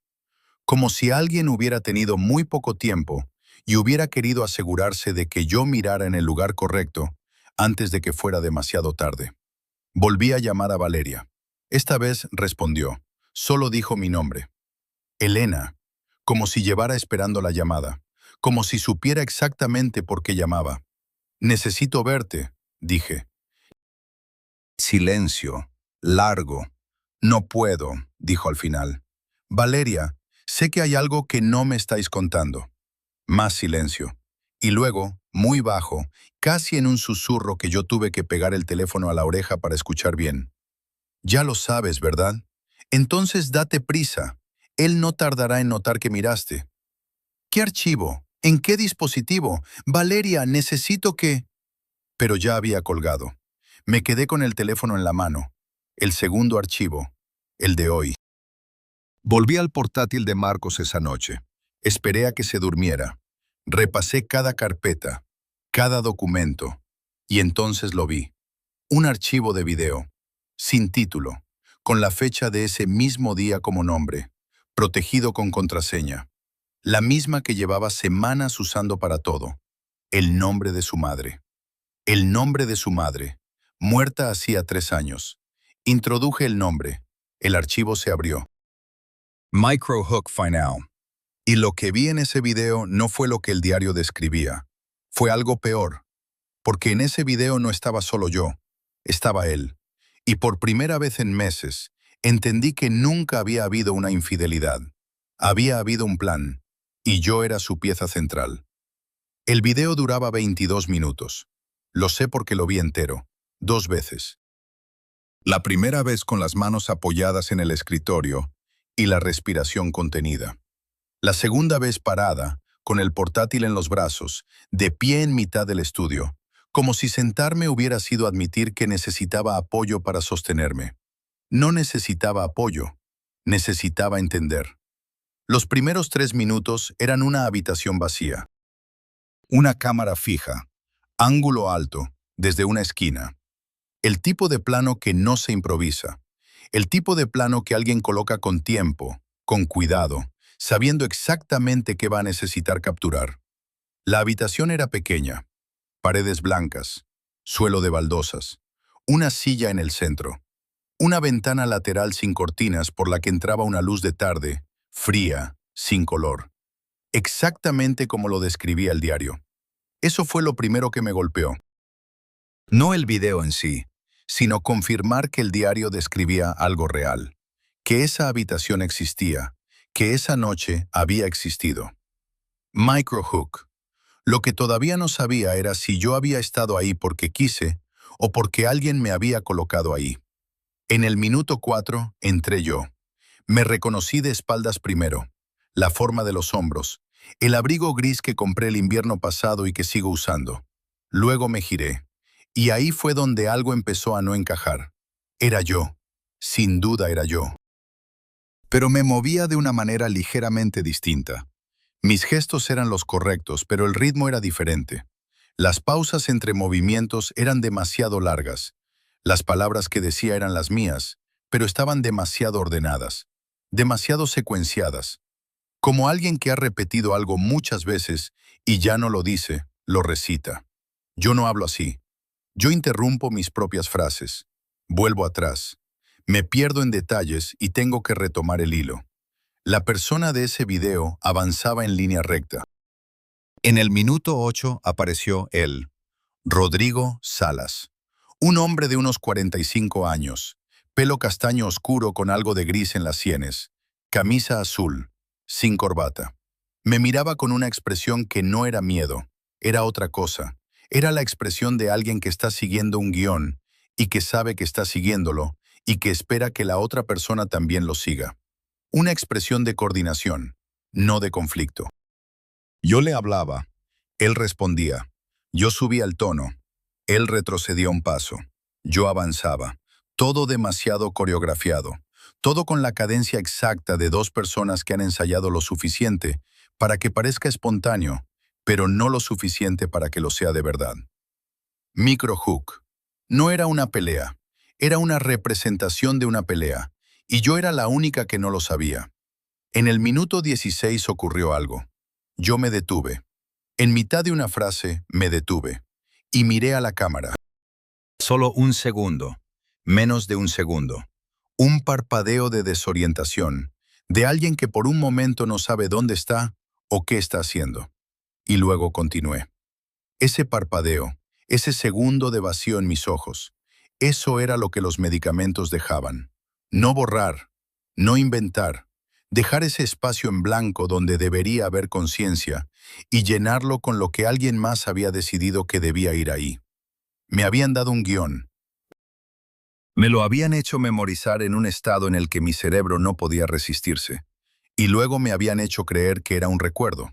Como si alguien hubiera tenido muy poco tiempo y hubiera querido asegurarse de que yo mirara en el lugar correcto antes de que fuera demasiado tarde. Volví a llamar a Valeria. Esta vez respondió. Solo dijo mi nombre. Elena. Como si llevara esperando la llamada. Como si supiera exactamente por qué llamaba. Necesito verte, dije. Silencio. Largo. No puedo, dijo al final. Valeria, sé que hay algo que no me estáis contando. Más silencio. Y luego, muy bajo, casi en un susurro que yo tuve que pegar el teléfono a la oreja para escuchar bien. Ya lo sabes, ¿verdad? Entonces date prisa. Él no tardará en notar que miraste. ¿Qué archivo? ¿En qué dispositivo? Valeria, necesito que... Pero ya había colgado. Me quedé con el teléfono en la mano. El segundo archivo. El de hoy. Volví al portátil de Marcos esa noche. Esperé a que se durmiera. Repasé cada carpeta, cada documento. Y entonces lo vi. Un archivo de video. Sin título. Con la fecha de ese mismo día como nombre. Protegido con contraseña. La misma que llevaba semanas usando para todo. El nombre de su madre. El nombre de su madre. Muerta hacía 3 años. Introduje el nombre. El archivo se abrió. Microhook Final. Y lo que vi en ese video no fue lo que el diario describía. Fue algo peor. Porque en ese video no estaba solo yo. Estaba él. Y por primera vez en meses, entendí que nunca había habido una infidelidad. Había habido un plan. Y yo era su pieza central. El video duraba 22 minutos. Lo sé porque lo vi entero. 2 veces. La primera vez con las manos apoyadas en el escritorio y la respiración contenida. La segunda vez parada, con el portátil en los brazos, de pie en mitad del estudio, como si sentarme hubiera sido admitir que necesitaba apoyo para sostenerme. No necesitaba apoyo, necesitaba entender. Los primeros 3 minutos eran una habitación vacía. Una cámara fija, ángulo alto, desde una esquina. El tipo de plano que no se improvisa. El tipo de plano que alguien coloca con tiempo, con cuidado, sabiendo exactamente qué va a necesitar capturar. La habitación era pequeña. paredes blancas, suelo de baldosas, una silla en el centro, una ventana lateral sin cortinas por la que entraba una luz de tarde, fría, sin color. Exactamente como lo describía el diario. Eso fue lo primero que me golpeó. No el video en sí, sino confirmar que el diario describía algo real, que esa habitación existía, que esa noche había existido. Microhook. Lo que todavía no sabía era si yo había estado ahí porque quise o porque alguien me había colocado ahí. En el minuto 4 entré yo. Me reconocí de espaldas primero, la forma de los hombros, el abrigo gris que compré el invierno pasado y que sigo usando. Luego me giré, y ahí fue donde algo empezó a no encajar. Era yo, sin duda era yo. Pero me movía de una manera ligeramente distinta. Mis gestos eran los correctos, pero el ritmo era diferente. Las pausas entre movimientos eran demasiado largas. Las palabras que decía eran las mías, pero estaban demasiado ordenadas, demasiado secuenciadas. Como alguien que ha repetido algo muchas veces y ya no lo dice, lo recita. Yo no hablo así. Yo interrumpo mis propias frases. Vuelvo atrás. Me pierdo en detalles y tengo que retomar el hilo. La persona de ese video avanzaba en línea recta. En el minuto 8 apareció él, Rodrigo Salas. Un hombre de unos 45 años, pelo castaño oscuro con algo de gris en las sienes, camisa azul, sin corbata. Me miraba con una expresión que no era miedo, era otra cosa. Era la expresión de alguien que está siguiendo un guión y que sabe que está siguiéndolo y que espera que la otra persona también lo siga. Una expresión de coordinación, no de conflicto. Yo le hablaba, él respondía. Yo subía el tono, él retrocedía un paso. Yo avanzaba, todo demasiado coreografiado, todo con la cadencia exacta de dos personas que han ensayado lo suficiente para que parezca espontáneo, pero no lo suficiente para que lo sea de verdad. Microhook. No era una pelea, era una representación de una pelea, y yo era la única que no lo sabía. En el minuto 16 ocurrió algo. Yo me detuve. En mitad de una frase, me detuve. Y miré a la cámara. Solo un segundo. Menos de un segundo. Un parpadeo de desorientación, de alguien que por un momento no sabe dónde está o qué está haciendo. Y luego continué. Ese parpadeo, ese segundo de vacío en mis ojos, eso era lo que los medicamentos dejaban. No borrar, no inventar, dejar ese espacio en blanco donde debería haber conciencia y llenarlo con lo que alguien más había decidido que debía ir ahí. Me habían dado un guión. Me lo habían hecho memorizar en un estado en el que mi cerebro no podía resistirse. Y luego me habían hecho creer que era un recuerdo.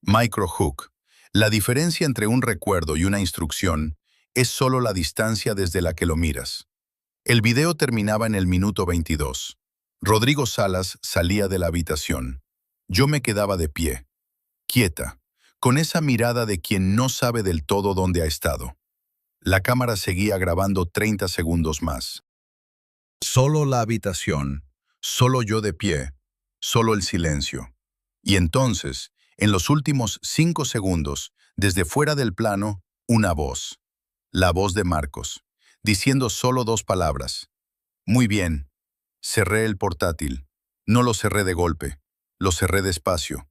Microhook. La diferencia entre un recuerdo y una instrucción es solo la distancia desde la que lo miras. El video terminaba en el minuto 22. Rodrigo Salas salía de la habitación. Yo me quedaba de pie, quieta, con esa mirada de quien no sabe del todo dónde ha estado. La cámara seguía grabando 30 segundos más. Solo la habitación, solo yo de pie, solo el silencio. Y entonces, en los últimos 5 segundos, desde fuera del plano, una voz. La voz de Marcos, diciendo solo 2 palabras. Muy bien. Cerré el portátil. No lo cerré de golpe, lo cerré despacio,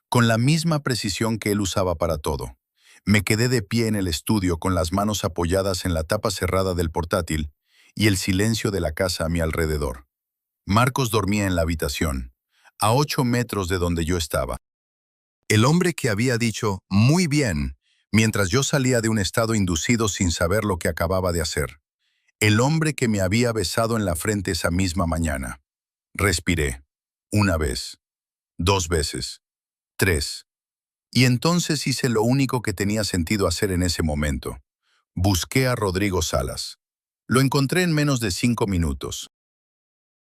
con la misma precisión que él usaba para todo. Me quedé de pie en el estudio con las manos apoyadas en la tapa cerrada del portátil y el silencio de la casa a mi alrededor. Marcos dormía en la habitación, a 8 metros de donde yo estaba. El hombre que había dicho «muy bien» mientras yo salía de un estado inducido sin saber lo que acababa de hacer. El hombre que me había besado en la frente esa misma mañana. Respiré. 1 vez. 2 veces. 3. Y entonces hice lo único que tenía sentido hacer en ese momento. Busqué a Rodrigo Salas. Lo encontré en menos de 5 minutos.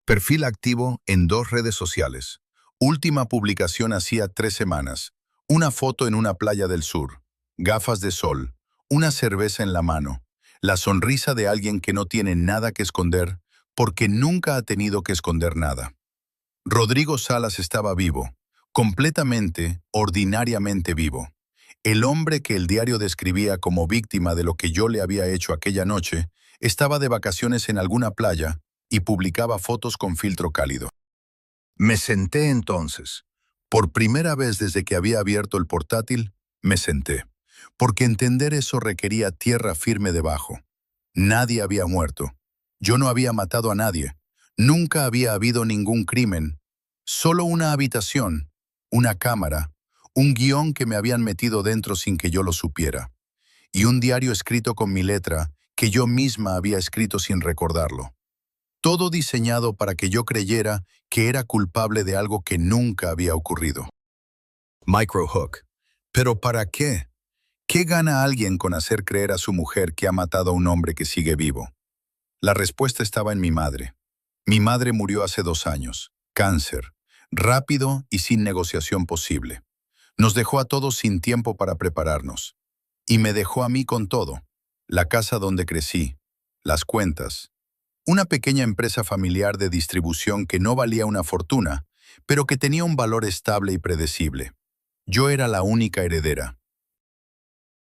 Perfil activo en 2 redes sociales. Última publicación hacía 3 semanas. Una foto en una playa del sur. Gafas de sol. Una cerveza en la mano. La sonrisa de alguien que no tiene nada que esconder porque nunca ha tenido que esconder nada. Rodrigo Salas estaba vivo, completamente, ordinariamente vivo. El hombre que el diario describía como víctima de lo que yo le había hecho aquella noche estaba de vacaciones en alguna playa y publicaba fotos con filtro cálido. Me senté entonces. Por primera vez desde que había abierto el portátil, me senté. Porque entender eso requería tierra firme debajo. Nadie había muerto. Yo no había matado a nadie. Nunca había habido ningún crimen. Solo una habitación, una cámara, un guión que me habían metido dentro sin que yo lo supiera. Y un diario escrito con mi letra que yo misma había escrito sin recordarlo. Todo diseñado para que yo creyera que era culpable de algo que nunca había ocurrido. Microhook. ¿Pero para qué? ¿Qué gana alguien con hacer creer a su mujer que ha matado a un hombre que sigue vivo? La respuesta estaba en mi madre. Mi madre murió hace 2 años. Cáncer. Rápido y sin negociación posible. Nos dejó a todos sin tiempo para prepararnos. Y me dejó a mí con todo. La casa donde crecí. Las cuentas. Una pequeña empresa familiar de distribución que no valía una fortuna, pero que tenía un valor estable y predecible. Yo era la única heredera.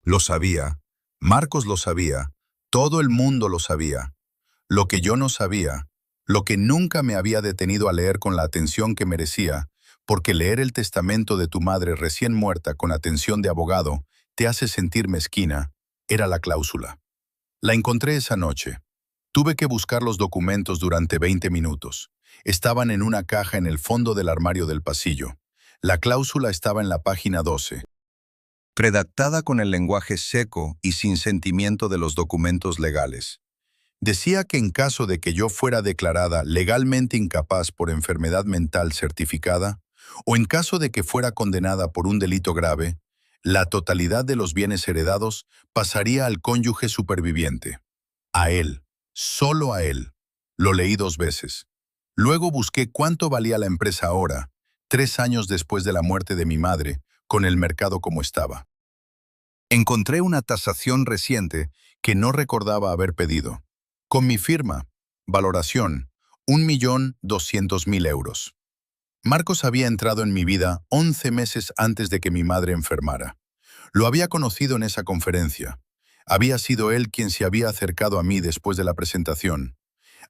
Lo sabía. Marcos lo sabía. Todo el mundo lo sabía. Lo que yo no sabía, lo que nunca me había detenido a leer con la atención que merecía, porque leer el testamento de tu madre recién muerta con atención de abogado te hace sentir mezquina, era la cláusula. La encontré esa noche. Tuve que buscar los documentos durante 20 minutos. Estaban en una caja en el fondo del armario del pasillo. La cláusula estaba en la página 12. Redactada con el lenguaje seco y sin sentimiento de los documentos legales. Decía que en caso de que yo fuera declarada legalmente incapaz por enfermedad mental certificada, o en caso de que fuera condenada por un delito grave, la totalidad de los bienes heredados pasaría al cónyuge superviviente. A él, solo a él. Lo leí 2 veces. Luego busqué cuánto valía la empresa ahora, 3 años después de la muerte de mi madre, con el mercado como estaba. Encontré una tasación reciente que no recordaba haber pedido. Con mi firma, valoración, 1.200.000 euros. Marcos había entrado en mi vida 11 meses antes de que mi madre enfermara. Lo había conocido en esa conferencia. Había sido él quien se había acercado a mí después de la presentación.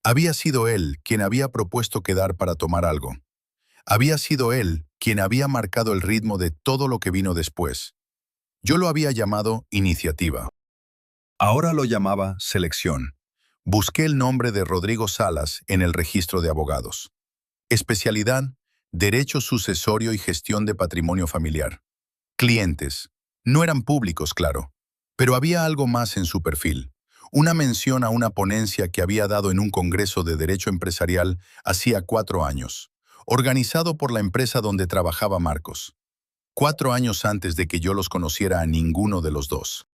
Había sido él quien había propuesto quedar para tomar algo. Había sido él quien había marcado el ritmo de todo lo que vino después. Yo lo había llamado iniciativa. Ahora lo llamaba selección. Busqué el nombre de Rodrigo Salas en el registro de abogados. Especialidad, derecho sucesorio y gestión de patrimonio familiar. Clientes. No eran públicos, claro, pero había algo más en su perfil. Una mención a una ponencia que había dado en un congreso de derecho empresarial hacía 4 años, organizado por la empresa donde trabajaba Marcos. 4 años antes de que yo los conociera a ninguno de los dos.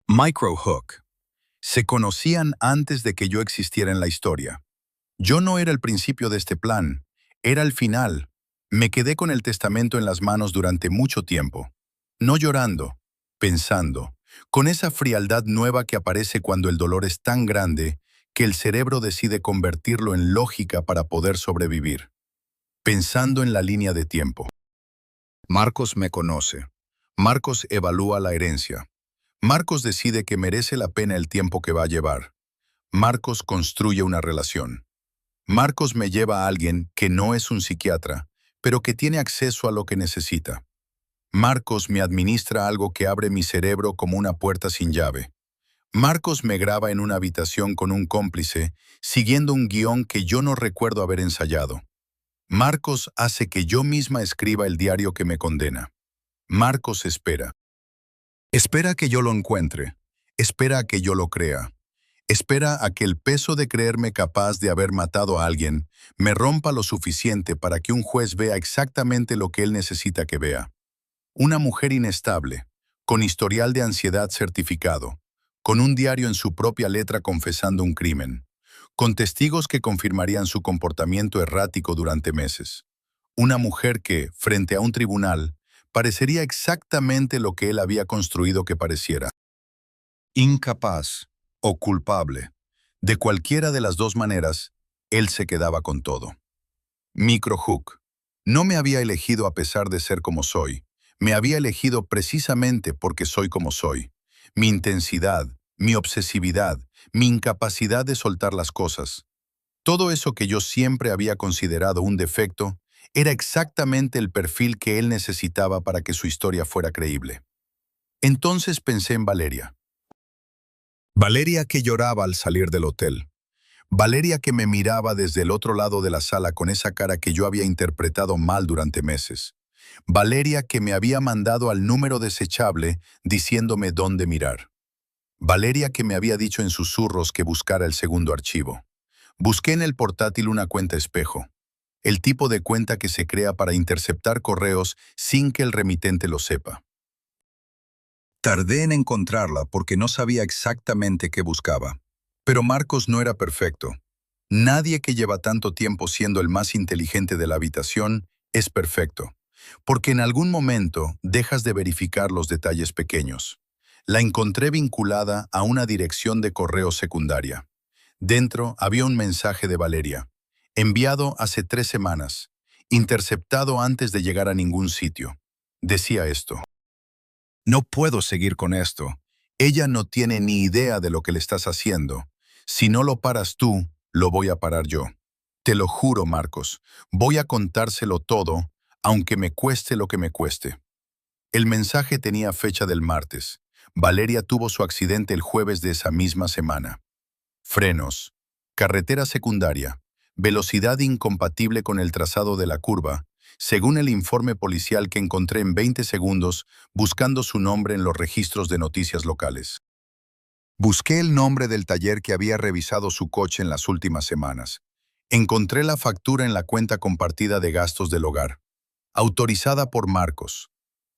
Microhook. Se conocían antes de que yo existiera en la historia. Yo no era el principio de este plan, era el final. Me quedé con el testamento en las manos durante mucho tiempo. No llorando, pensando, con esa frialdad nueva que aparece cuando el dolor es tan grande que el cerebro decide convertirlo en lógica para poder sobrevivir. Pensando en la línea de tiempo. Marcos me conoce. Marcos evalúa la herencia. Marcos decide que merece la pena el tiempo que va a llevar. Marcos construye una relación. Marcos me lleva a alguien que no es un psiquiatra, pero que tiene acceso a lo que necesita. Marcos me administra algo que abre mi cerebro como una puerta sin llave. Marcos me graba en una habitación con un cómplice, siguiendo un guión que yo no recuerdo haber ensayado. Marcos hace que yo misma escriba el diario que me condena. Marcos espera. Espera a que yo lo encuentre. Espera a que yo lo crea. Espera a que el peso de creerme capaz de haber matado a alguien me rompa lo suficiente para que un juez vea exactamente lo que él necesita que vea. Una mujer inestable, con historial de ansiedad certificado, con un diario en su propia letra confesando un crimen, con testigos que confirmarían su comportamiento errático durante meses. Una mujer que, frente a un tribunal, parecería exactamente lo que él había construido que pareciera. Incapaz o culpable. De cualquiera de las dos maneras, él se quedaba con todo. Microhook. No me había elegido a pesar de ser como soy. Me había elegido precisamente porque soy como soy. Mi intensidad, mi obsesividad, mi incapacidad de soltar las cosas. Todo eso que yo siempre había considerado un defecto, era exactamente el perfil que él necesitaba para que su historia fuera creíble. Entonces pensé en Valeria. Valeria que lloraba al salir del hotel. Valeria que me miraba desde el otro lado de la sala con esa cara que yo había interpretado mal durante meses. Valeria que me había mandado al número desechable diciéndome dónde mirar. Valeria que me había dicho en susurros que buscara el segundo archivo. Busqué en el portátil una cuenta espejo. El tipo de cuenta que se crea para interceptar correos sin que el remitente lo sepa. Tardé en encontrarla porque no sabía exactamente qué buscaba. Pero Marcos no era perfecto. Nadie que lleva tanto tiempo siendo el más inteligente de la habitación es perfecto, porque en algún momento dejas de verificar los detalles pequeños. La encontré vinculada a una dirección de correo secundaria. Dentro había un mensaje de Valeria, enviado hace 3 semanas, interceptado antes de llegar a ningún sitio. Decía esto: no puedo seguir con esto. Ella no tiene ni idea de lo que le estás haciendo. Si no lo paras tú, lo voy a parar yo. Te lo juro, Marcos. Voy a contárselo todo, aunque me cueste lo que me cueste. El mensaje tenía fecha del martes. Valeria tuvo su accidente el jueves de esa misma semana. Frenos. Carretera secundaria. Velocidad incompatible con el trazado de la curva, según el informe policial que encontré en 20 segundos buscando su nombre en los registros de noticias locales. Busqué el nombre del taller que había revisado su coche en las últimas semanas. Encontré la factura en la cuenta compartida de gastos del hogar, autorizada por Marcos.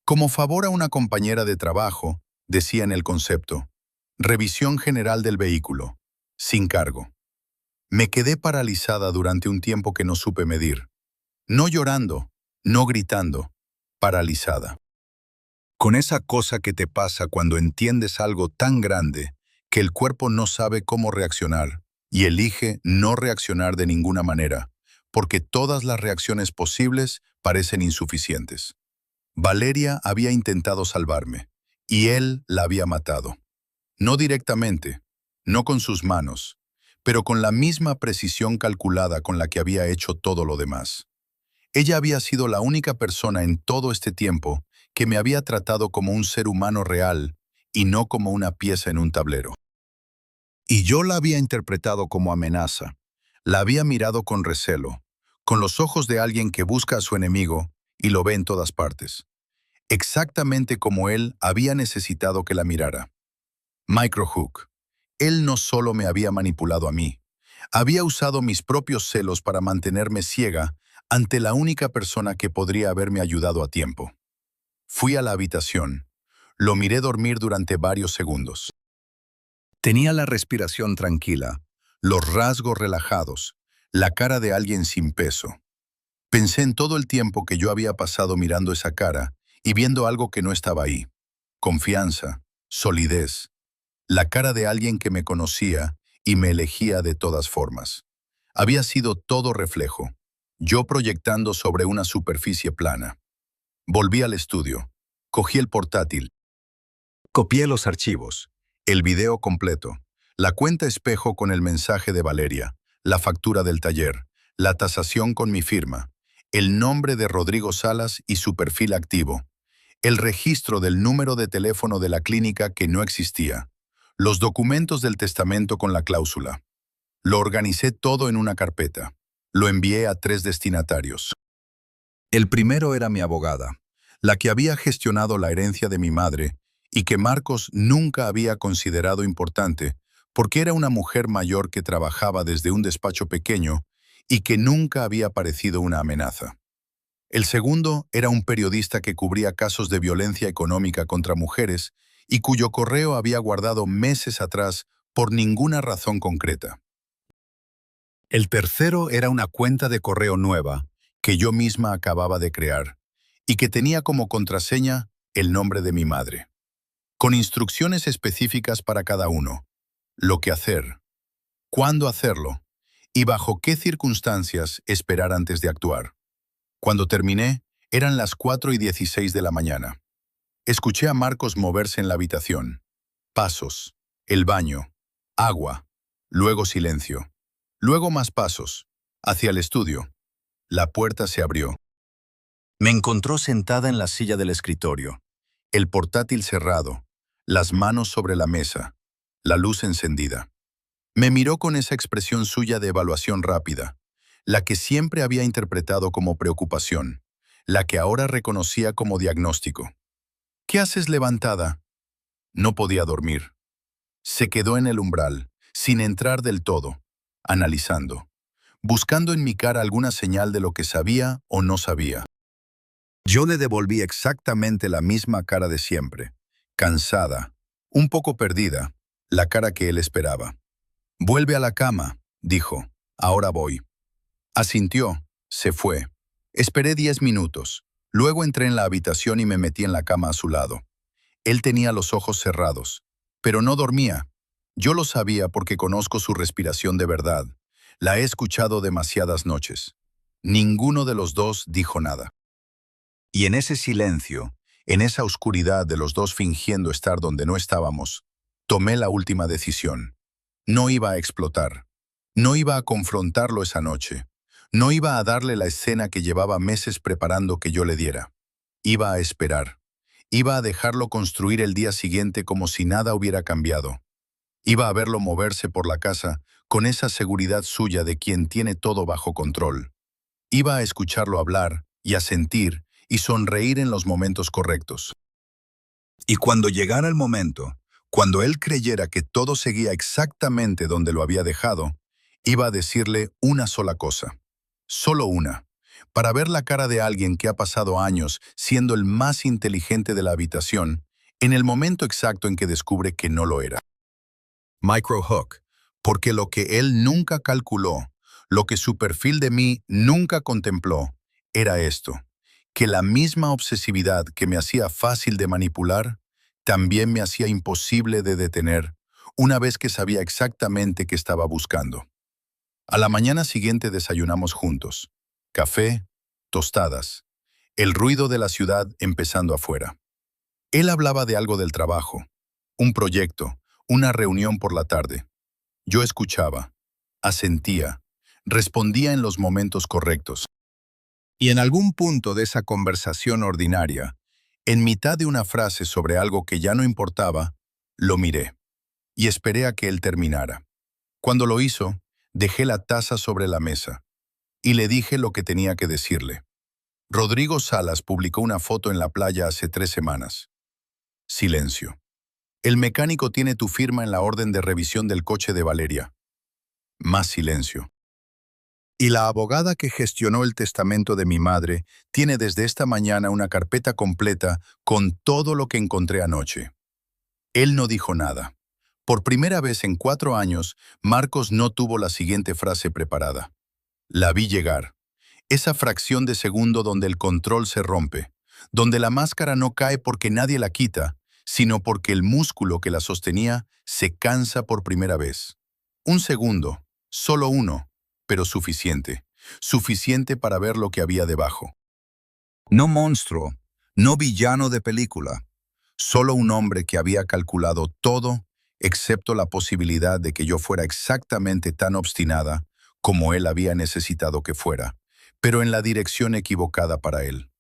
Como favor a una compañera de trabajo, decía en el concepto, revisión general del vehículo, sin cargo. Me quedé paralizada durante un tiempo que no supe medir. No llorando, no gritando, paralizada. Con esa cosa que te pasa cuando entiendes algo tan grande que el cuerpo no sabe cómo reaccionar y elige no reaccionar de ninguna manera, porque todas las reacciones posibles parecen insuficientes. Valeria había intentado salvarme, y él la había matado. No directamente, no con sus manos, pero con la misma precisión calculada con la que había hecho todo lo demás. Ella había sido la única persona en todo este tiempo que me había tratado como un ser humano real y no como una pieza en un tablero. Y yo la había interpretado como amenaza. La había mirado con recelo, con los ojos de alguien que busca a su enemigo y lo ve en todas partes. Exactamente como él había necesitado que la mirara. Microhook. Él no solo me había manipulado a mí, había usado mis propios celos para mantenerme ciega ante la única persona que podría haberme ayudado a tiempo. Fui a la habitación. Lo miré dormir durante varios segundos. Tenía la respiración tranquila, los rasgos relajados, la cara de alguien sin peso. Pensé en todo el tiempo que yo había pasado mirando esa cara y viendo algo que no estaba ahí. Confianza, solidez, la cara de alguien que me conocía y me elegía de todas formas. Había sido todo reflejo, yo proyectando sobre una superficie plana. Volví al estudio, cogí el portátil, copié los archivos, el video completo, la cuenta espejo con el mensaje de Valeria, la factura del taller, la tasación con mi firma, el nombre de Rodrigo Salas y su perfil activo, el registro del número de teléfono de la clínica que no existía, los documentos del testamento con la cláusula. Lo organicé todo en una carpeta. Lo envié a 3 destinatarios. El primero era mi abogada, la que había gestionado la herencia de mi madre y que Marcos nunca había considerado importante porque era una mujer mayor que trabajaba desde un despacho pequeño y que nunca había parecido una amenaza. El segundo era un periodista que cubría casos de violencia económica contra mujeres y cuyo correo había guardado meses atrás por ninguna razón concreta. El tercero era una cuenta de correo nueva que yo misma acababa de crear y que tenía como contraseña el nombre de mi madre, con instrucciones específicas para cada uno, lo que hacer, cuándo hacerlo y bajo qué circunstancias esperar antes de actuar. Cuando terminé, Eran las 4:16 de la mañana. Escuché a Marcos moverse en la habitación. Pasos, el baño, agua, luego silencio. Luego más pasos, hacia el estudio. La puerta se abrió. Me encontró sentada en la silla del escritorio, el portátil cerrado, las manos sobre la mesa, la luz encendida. Me miró con esa expresión suya de evaluación rápida, la que siempre había interpretado como preocupación, la que ahora reconocía como diagnóstico. ¿Qué haces levantada? No podía dormir. Se quedó en el umbral, sin entrar del todo, analizando, buscando en mi cara alguna señal de lo que sabía o no sabía. Yo le devolví exactamente la misma cara de siempre, cansada, un poco perdida, la cara que él esperaba. «Vuelve a la cama», dijo, «ahora voy». Asintió, se fue. Esperé 10 minutos. Luego entré en la habitación y me metí en la cama a su lado. Él tenía los ojos cerrados, pero no dormía. Yo lo sabía porque conozco su respiración de verdad. La he escuchado demasiadas noches. Ninguno de los dos dijo nada. Y en ese silencio, en esa oscuridad de los dos fingiendo estar donde no estábamos, tomé la última decisión. No iba a explotar. No iba a confrontarlo esa noche. No iba a darle la escena que llevaba meses preparando que yo le diera. Iba a esperar. Iba a dejarlo construir el día siguiente como si nada hubiera cambiado. Iba a verlo moverse por la casa con esa seguridad suya de quien tiene todo bajo control. Iba a escucharlo hablar y a sentir y sonreír en los momentos correctos. Y cuando llegara el momento, cuando él creyera que todo seguía exactamente donde lo había dejado, iba a decirle una sola cosa. Solo una. Para ver la cara de alguien que ha pasado años siendo el más inteligente de la habitación, en el momento exacto en que descubre que no lo era. Microhook, porque lo que él nunca calculó, lo que su perfil de mí nunca contempló, era esto, que la misma obsesividad que me hacía fácil de manipular, también me hacía imposible de detener, una vez que sabía exactamente qué estaba buscando. A la mañana siguiente desayunamos juntos. Café, tostadas, el ruido de la ciudad empezando afuera. Él hablaba de algo del trabajo, un proyecto, una reunión por la tarde. Yo escuchaba, asentía, respondía en los momentos correctos. Y en algún punto de esa conversación ordinaria, en mitad de una frase sobre algo que ya no importaba, lo miré y esperé a que él terminara. Cuando lo hizo, dejé la taza sobre la mesa y le dije lo que tenía que decirle. Rodrigo Salas publicó una foto en la playa hace 3 semanas. Silencio. El mecánico tiene tu firma en la orden de revisión del coche de Valeria. Más silencio. Y la abogada que gestionó el testamento de mi madre tiene desde esta mañana una carpeta completa con todo lo que encontré anoche. Él no dijo nada. Por primera vez en 4 años, Marcos no tuvo la siguiente frase preparada. La vi llegar. Esa fracción de segundo donde el control se rompe, donde la máscara no cae porque nadie la quita, sino porque el músculo que la sostenía se cansa por primera vez. Un segundo, solo uno, pero suficiente. Suficiente para ver lo que había debajo. No monstruo, no villano de película. Solo un hombre que había calculado todo, excepto la posibilidad de que yo fuera exactamente tan obstinada como él había necesitado que fuera, pero en la dirección equivocada para él.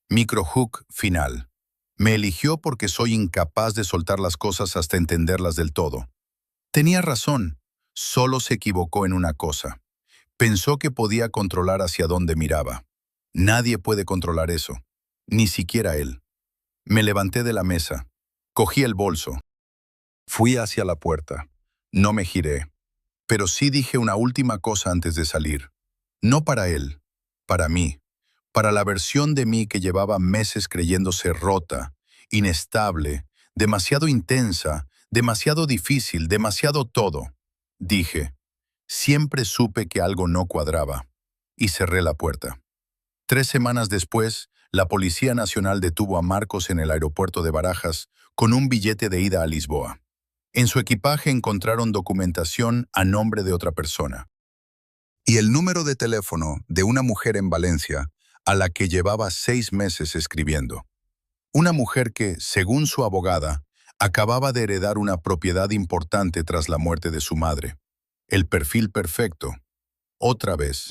Microhook final. Me eligió porque soy incapaz de soltar las cosas hasta entenderlas del todo. Tenía razón, solo se equivocó en una cosa. Pensó que podía controlar hacia dónde miraba. Nadie puede controlar eso, ni siquiera él. Me levanté de la mesa, cogí el bolso. Fui hacia la puerta. No me giré, pero sí dije una última cosa antes de salir. No para él, para mí, para la versión de mí que llevaba meses creyéndose rota, inestable, demasiado intensa, demasiado difícil, demasiado todo. Dije, siempre supe que algo no cuadraba, y cerré la puerta. 3 semanas después, la Policía Nacional detuvo a Marcos en el aeropuerto de Barajas con un billete de ida a Lisboa. En su equipaje encontraron documentación a nombre de otra persona. Y el número de teléfono de una mujer en Valencia, a la que llevaba 6 meses escribiendo. Una mujer que, según su abogada, acababa de heredar una propiedad importante tras la muerte de su madre. El perfil perfecto. Otra vez.